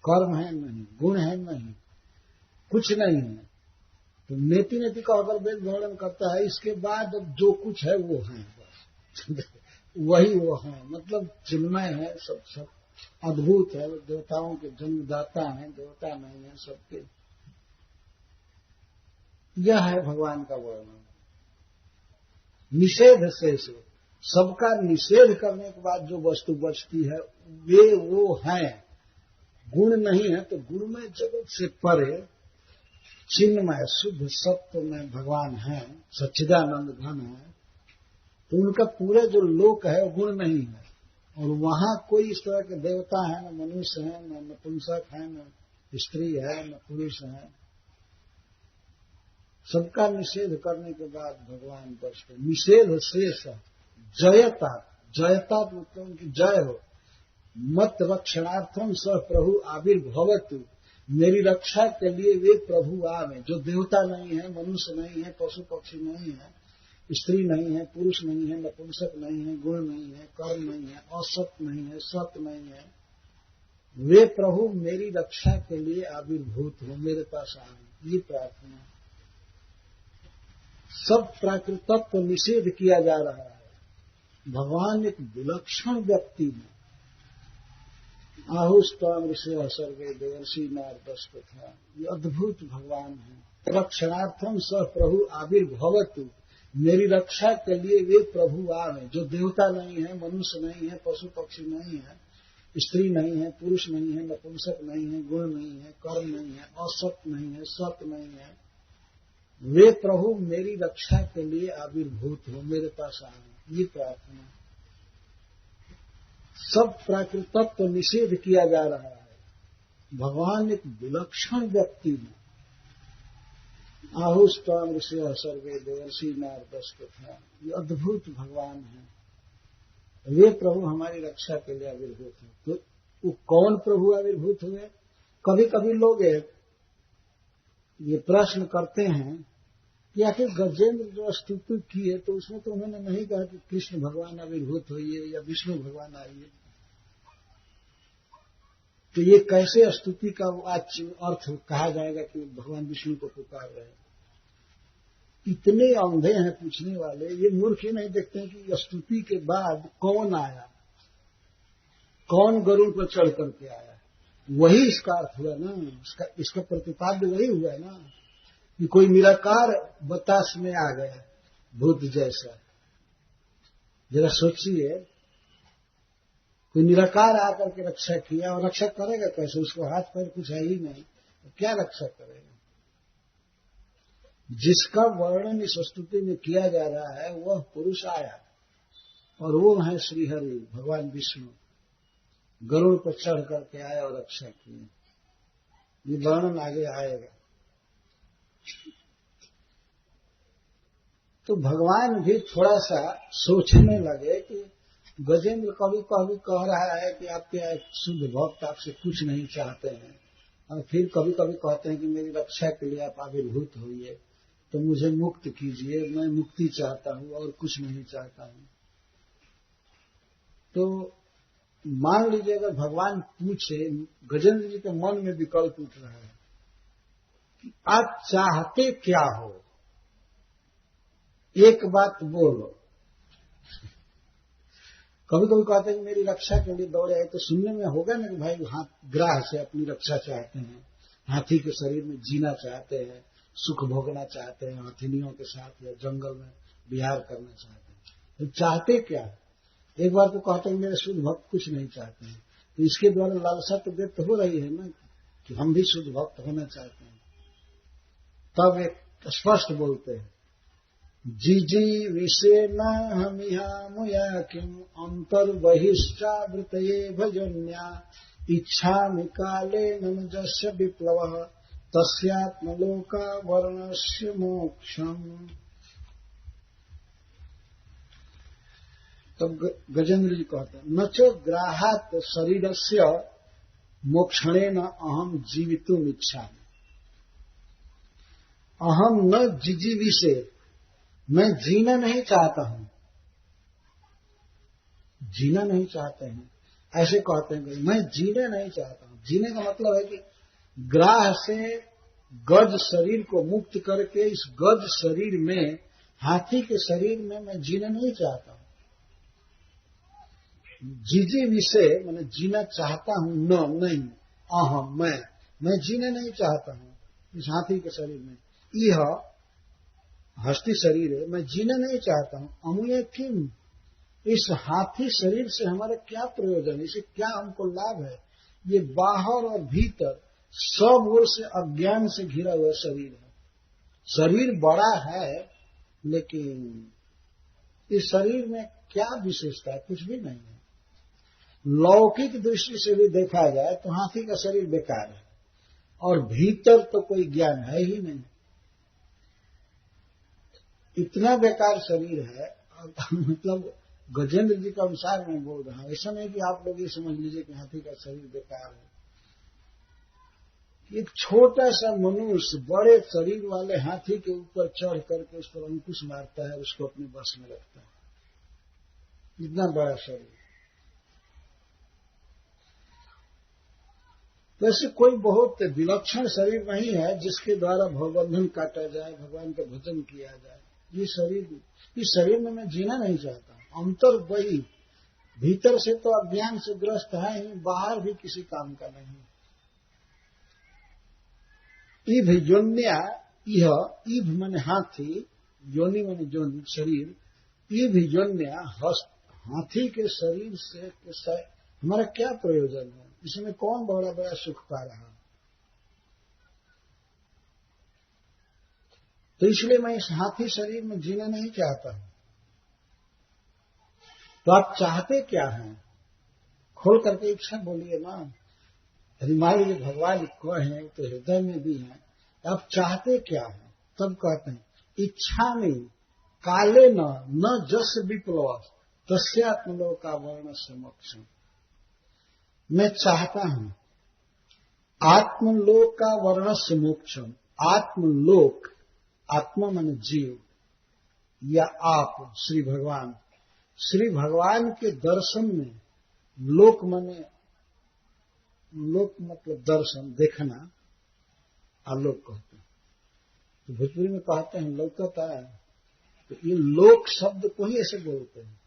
कर्म है नहीं, गुण है नहीं, कुछ नहीं है। तो नेति नेति का अगर वेद वर्णन करता है, इसके बाद अब जो कुछ है वो है, बस वही वो है, मतलब चिन्मय है, सब अद्भुत है। देवताओं के जन्मदाता हैं, देवता नहीं है सबके। यह है भगवान का वर्णन। निषेध शेष, सबका निषेध करने के बाद जो वस्तु बचती है वे वो है। गुण नहीं है तो गुणमय जगत से परे चिन्मय शुद्ध सत्व में भगवान है, सच्चिदानंद घन है। तो उनका पूरा जो लोक है वो गुण नहीं है, और वहां कोई इस तरह के देवता है, न मनुष्य है, न नपुंसक है, न स्त्री है, न पुरुष है। सबका निषेध करने के बाद भगवान बचते। निषेध शेष जयता, जयता मतलब उनकी जय हो। मत रक्षणार्थम स प्रभु आविर्भवतु, मेरी रक्षा के लिए वे प्रभु आवे। जो देवता नहीं है, मनुष्य नहीं है, पशु पक्षी नहीं है, स्त्री नहीं है, पुरुष नहीं है, नपुंसक नहीं है, गुण नहीं है, कर्म नहीं है, असत नहीं है, सत्य नहीं है, वे प्रभु मेरी रक्षा के लिए आविर्भूत हो, मेरे पास आए, ये प्रार्थना। सब प्राकृतत्व तो निषेध किया जा रहा है। भगवान एक विलक्षण व्यक्ति है। आहुस्ताम ऋषि सर्वे देवर्षि नारदस्त था, ये अद्भुत भगवान है। रक्षणार्थम स प्रभु आविर्भवतु, मेरी रक्षा के लिए वे प्रभु आवे। जो देवता नहीं है, मनुष्य नहीं है, पशु पक्षी नहीं है, स्त्री नहीं है, पुरुष नहीं है, नपुंसक नहीं है, गुण नहीं है, कर्म नहीं है, असत नहीं है, सत्य नहीं है, वे प्रभु मेरी रक्षा के लिए आविर्भूत हो, मेरे पास आवे, ये प्रार्थना। सब प्राकृतत्व तो निषेध किया जा रहा है। भगवान एक विलक्षण व्यक्ति है। आहुस्ताम ऋषि सर्वे देवर्षि नारदस्त था, ये अद्भुत भगवान है। वे प्रभु हमारी रक्षा के लिए आविर्भूत हैं। तो वो कौन प्रभु आविर्भूत हुए? कभी कभी लोग ये प्रश्न करते हैं कि आखिर गजेंद्र जो स्तुति की है तो उसमें तो उन्होंने नहीं कहा कि कृष्ण भगवान आविर्भूत होइए या विष्णु भगवान आइए, तो ये कैसे स्तुति का अर्थ कहा जाएगा कि भगवान विष्णु को पुकार रहे हैं? इतने अंधे हैं पूछने वाले, ये मूर्ख ही नहीं देखते हैं कि स्तुति के बाद कौन आया, कौन गरुड़ पर चढ़ करके आया, वही इसका अर्थ हुआ ना, इसका प्रतिपाद्य वही हुआ ना। कि कोई निराकार बतास में आ गया भूत जैसा। जरा सोचिए, कोई निराकार आकर के रक्षा किया और रक्षा करेगा कैसे? उसको हाथ पैर कुछ है ही नहीं, तो क्या रक्षा करेगा? जिसका वर्णन इस स्तुति में किया जा रहा है वह पुरुष आया, और वो है श्रीहरि भगवान विष्णु। गरुड़ पर चढ़ करके आए और रक्षा किए। ये वर्णन आगे आएगा। तो भगवान भी थोड़ा सा सोचने लगे कि गजेंद्र कभी कभी कह रहा है कि आपके शुद्ध भक्त आपसे कुछ नहीं चाहते हैं, और फिर कभी कभी कहते हैं कि मेरी रक्षा के लिए आप आविर्भूत होइए, तो मुझे मुक्त कीजिए, मैं मुक्ति चाहता हूं और कुछ नहीं चाहता हूं। तो मान लीजिए अगर भगवान पूछे, गजेंद्र जी के मन में विकल्प उठ रहा है कि आप चाहते क्या हो, एक बात बोलो। कभी कभी कहते हैं कि मेरी रक्षा के लिए दौड़े आए, तो सुनने में होगा ना कि भाई हाथ ग्राह से अपनी रक्षा चाहते हैं, हाथी के शरीर में जीना चाहते हैं, सुख भोगना चाहते हैं, हथिनियों के साथ या जंगल में विहार करना चाहते हैं। तो चाहते क्या? एक बार तो कहते हैं मेरे शुद्ध भक्त कुछ नहीं चाहते हैं, तो इसके द्वारा लालसा तो व्यक्त हो रही है ना कि हम भी शुद्ध भक्त होना चाहते हैं। तब एक स्पष्ट बोलते हैं, जिजी विषे न हमिहा मुया किम अंतर्बहिश्चावृतये भजन्या इच्छामि काले न जस्य विप्लवः तस्यात्मलोका वर्णस्य मोक्षम। तब गजेंद्र जी कहते हैं, न चो ग्राहात शरीरस्य मोक्षणेन अहम जीवितुम इच्छामि। अहम न जिजीविषे, मैं जीना नहीं चाहता हूं। जीना नहीं चाहते हैं ऐसे कहते हैं कि मैं जीना नहीं चाहता हूं। जीने का मतलब है कि ग्राह से गज शरीर को मुक्त करके इस गज शरीर में, हाथी के शरीर में मैं जीना नहीं चाहता हूं। जीजी विषय मैंने जीना चाहता हूं, न नहीं, अहम मैं जीना नहीं चाहता हूं इस हाथी के शरीर में। यह हस्ती शरीर है, मैं जीना नहीं चाहता हूं। अमुये किम, इस हाथी शरीर से हमारा क्या प्रयोजन, इसे क्या हमको लाभ है? ये बाहर और भीतर सब ओर से अज्ञान से घिरा हुआ शरीर है। शरीर बड़ा है, लेकिन इस शरीर में क्या विशेषता है? कुछ भी नहीं है। लौकिक दृष्टि से भी देखा जाए तो हाथी का शरीर बेकार है, और भीतर तो कोई ज्ञान है ही नहीं। इतना बेकार शरीर है। मतलब गजेंद्र जी के अनुसार मैं बोल रहा हूं, ऐसा नहीं कि आप लोग ये समझ लीजिए कि हाथी का शरीर बेकार है। एक छोटा सा मनुष्य बड़े शरीर वाले हाथी के ऊपर चढ़ करके उस पर अंकुश मारता है, उसको अपने बस में रखता है। इतना बड़ा शरीर। वैसे कोई बहुत विलक्षण शरीर नहीं है जिसके द्वारा भवबंधन काटा जाए, भगवान का भजन किया जाए। इस शरीर में मैं जीना नहीं चाहता। अंतर वही, भीतर से तो अज्ञान से ग्रस्त है ही, बाहर भी किसी काम का नहीं। इभ योन्या, यह इभ माने हाथी, योनि माने जोन शरीर। इभ योन्या, हाथी के शरीर से हमारा क्या प्रयोजन है? इसमें कौन बड़ा बड़ा सुख पा रहा? तो इसलिए मैं इस हाथी शरीर में जीना नहीं चाहता हूं। तो आप चाहते क्या हैं? खोल करके इच्छा बोलिए ना। यदि मान लीजिए भगवान को हैं तो हृदय में भी हैं, आप चाहते क्या हैं? तब कहते हैं, इच्छा में काले न जस विप्लव तस्यात्मलोका वर्ण से मोक्षम। मैं चाहता हूं आत्मलोक का वर्ण से मोक्षम। आत्मलोक, आत्मा माने जीव, या आप श्री भगवान के दर्शन में, लोक माने, लोक मतलब दर्शन, देखना, आलोक कहते हैं। तो भोजपुरी में कहते हैं लौकता है, तो ये लोक शब्द को ही ऐसे बोलते हैं।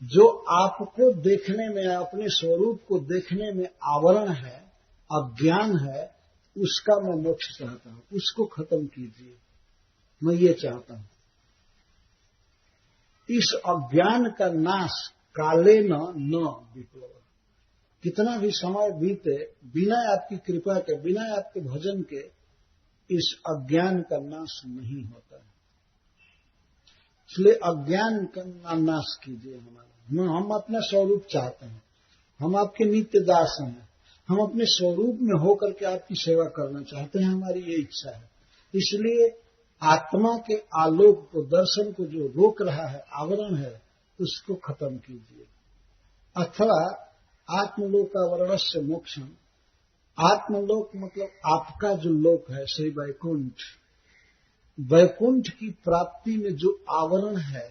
जो आपको देखने में, अपने स्वरूप को देखने में आवरण है, अज्ञान है, उसका मैं मोक्ष चाहता हूं, उसको खत्म कीजिए, मैं ये चाहता हूं। इस अज्ञान का नाश काले न विप्लव। कितना भी समय बीते बिना आपकी कृपा के, बिना आपके भजन के, इस अज्ञान का नाश नहीं होता है। इसलिए अज्ञान का नाश कीजिए हमारा। हम अपना स्वरूप चाहते हैं, हम आपके नित्य दास हैं, हम अपने स्वरूप में होकर के आपकी सेवा करना चाहते हैं, हमारी ये इच्छा है। इसलिए आत्मा के आलोक को, दर्शन को जो रोक रहा है, आवरण है, उसको खत्म कीजिए। अथवा आत्मलोकावरणस्य मोक्षम। आत्मलोक मतलब आपका जो लोक है, श्री वैकुंठ, वैकुंठ की प्राप्ति में जो आवरण है,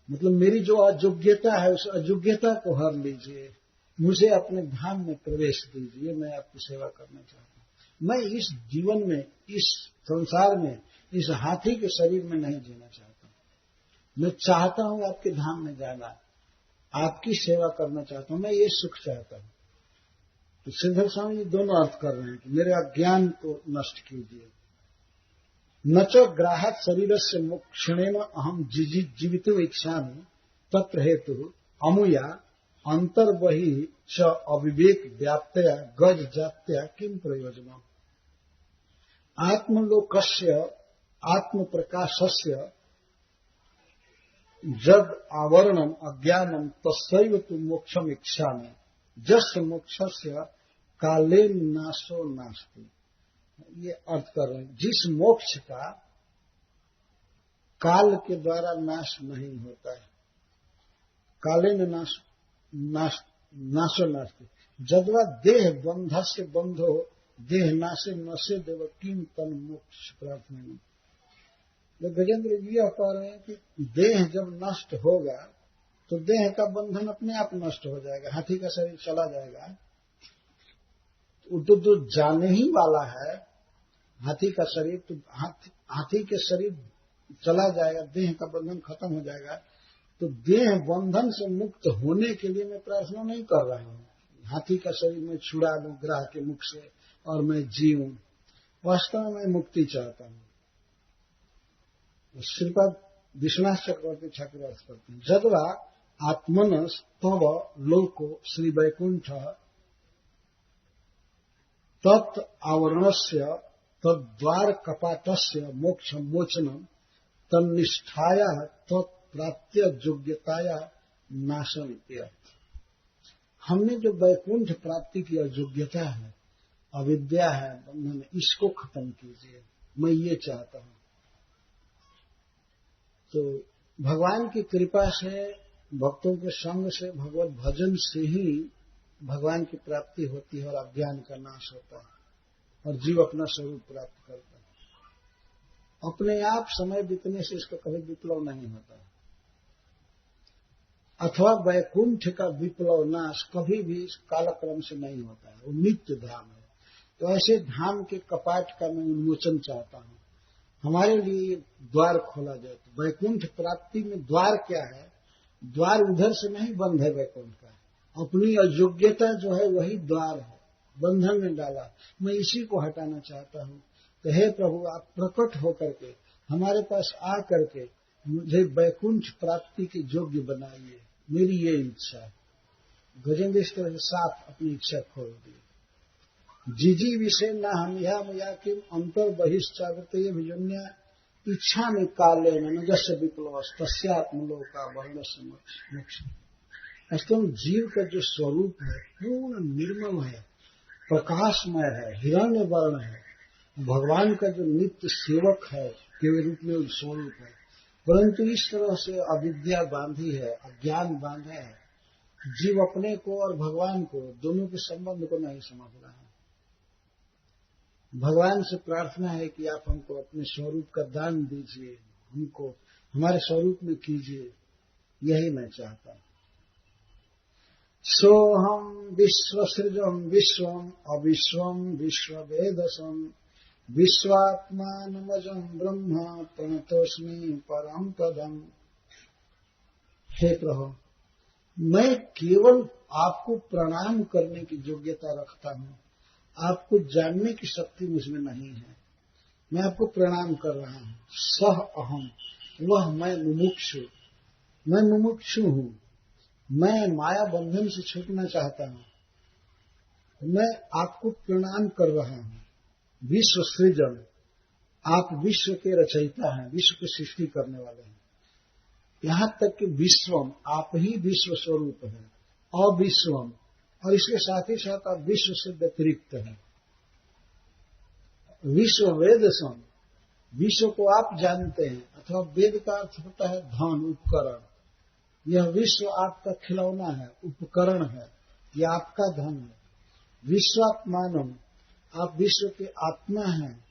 मतलब मेरी जो अयोग्यता है, उस अयोग्यता को हर लीजिए, मुझे अपने धाम में प्रवेश दीजिए, मैं आपकी सेवा करना चाहता हूं। मैं इस जीवन में, इस संसार में, इस हाथी के शरीर में नहीं जीना चाहता हूं। मैं चाहता हूं आपके धाम में जाना, आपकी सेवा करना चाहता हूं, मैं ये सुख चाहता हूं। तो श्रीधर स्वामी जी दोनों अर्थ कर रहे हैं कि मेरे अज्ञान को नष्ट कीजिए। न च ग्राहक शरीर से मोक्षणेन अहम जीवितो इच्छामि तत्र हेतु अमुया अंतर्बहि च अविवेक व्याप्तया गज जात्या किम प्रयोजनम। आत्मलोकस्य आत्म प्रकाशस्य जद आवरणम अज्ञानम तस्सैव तु मोक्षम इच्छामि जस्य मोक्षस्य काले नाशो नास्ति। ये अर्थ कर रहे हैं, जिस मोक्ष का काल के द्वारा नाश नहीं होता है, काले न नाशो नास्ति। जदवा देह बंध से बंधो देह नाशे नशे देव किम तन मोक्ष प्रार्थना। गजेंद्र जी यह कह रहे हैं कि देह जब नष्ट होगा तो देह का बंधन अपने आप नष्ट हो जाएगा, हाथी का शरीर चला जाएगा, तो जाने ही वाला है हाथी का शरीर, तो हाथी के शरीर चला जाएगा, देह का बंधन खत्म हो जाएगा। तो देह बंधन से मुक्त होने के लिए मैं प्रार्थना नहीं कर रहा हूं, हाथी का शरीर में छुड़ा लूं ग्रह के मुख से और मैं जीऊं। वास्तव में मैं मुक्ति चाहता हूं। श्रीपाद विश्वनाथ चक्रवर्ती ठाकुर अर्थ करते हैं, जदवा आत्मनस तव लोको श्री वैकुंठ तत् आवरणस्य तद्वार कपाटस्य मोक्ष मोचनम तन्निष्ठाया तत्प्राप्त्य योग्यताया नाशम इत्यर्थ। हमने जो वैकुंठ प्राप्ति की अयोग्यता है, अविद्या है, बंधन, इसको खत्म कीजिए, मैं ये चाहता हूं। तो भगवान की कृपा से, भक्तों के संग से, भगवत भजन से ही भगवान की प्राप्ति होती है और अज्ञान का नाश होता है और जीव अपना स्वरूप प्राप्त करता है। अपने आप समय बीतने से इसका कभी विप्लव नहीं होता है। अथवा वैकुंठ का विप्लव नाश कभी भी इस कालक्रम से नहीं होता है, वो नित्य धाम है। तो ऐसे धाम के कपाट का मैं उन्मोचन चाहता हूं, हमारे लिए द्वार खोला जाए। तो वैकुंठ प्राप्ति में द्वार क्या है? द्वार उधर से नहीं बंद है वैकुंठ का, अपनी अयोग्यता जो है वही द्वार है, बंधन में डाला। मैं इसी को हटाना चाहता हूं। तो हे प्रभु, आप प्रकट होकर के हमारे पास आ करके मुझे वैकुंठ प्राप्ति के योग्य बनाइए, मेरी ये इच्छा है। गजेंद्र इस तरह से साफ अपनी इच्छा खोल दी। जीजी विषय न हम यह मया किम अंतर बहिश्चावृत विजन्या इच्छा में काले न जस्य विप्लव तस्यात्मलोका वर्ण से मोक्ष। वास्तव में जीव का जो स्वरूप है पूर्ण निर्मल है, प्रकाशमय है, हिरण्य वर्ण है। भगवान का जो नित्य सेवक है के रूप में स्वरूप है, परंतु इस तरह से अविद्या बांधी है, अज्ञान बांधा है। जीव अपने को और भगवान को, दोनों के संबंध को नहीं समझ रहा है। भगवान से प्रार्थना है कि आप हमको अपने स्वरूप का दान दीजिए, हमको हमारे स्वरूप में कीजिए, यही मैं चाहता हूं। सोहम विश्वसृजम विश्वम अविश्वम विश्ववेदसम विश्वात्मानमजं ब्रह्म प्रणतोस्मि परम पदम। हे प्रभु, मैं केवल आपको प्रणाम करने की योग्यता रखता हूं, आपको जानने की शक्ति मुझमें नहीं है। मैं आपको प्रणाम कर रहा हूं। सह अहम, वह मैं मुमुक्षु, मैं मुमुक्षु हूं। मैं माया बंधन से छूटना चाहता हूं। मैं आपको प्रणाम कर रहा हूं। विश्व सृजन, आप विश्व के रचयिता हैं, विश्व की सृष्टि करने वाले हैं। यहां तक कि विश्वम, आप ही विश्व स्वरूप हैं। अविश्वम, और इसके साथ ही साथ आप विश्व से व्यतिरिक्त हैं। विश्व वेदसम, विश्व को आप जानते हैं, अथवा वेद का अर्थ होता है धन, उपकरण। यह विश्व आपका खिलौना है, उपकरण है, यह आपका धन है। विश्वात्मानम, आप विश्व के आत्मा हैं,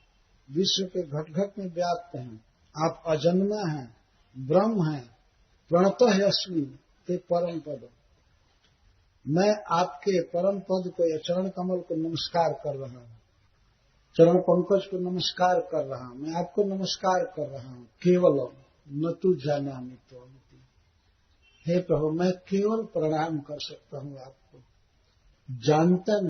विश्व के घट घट में व्याप्त हैं। आप अजन्मा हैं, ब्रह्म हैं। प्रणतः अस्मिन् ते परम पद, मैं आपके परम पद को या चरण कमल को नमस्कार कर रहा हूं, चरण पंकज को नमस्कार कर रहा हूं। मैं आपको नमस्कार कर रहा हूं। केवलम न तु जानामि त्वमिति, हे प्रभु मैं केवल प्रणाम कर सकता हूं आपको, जानता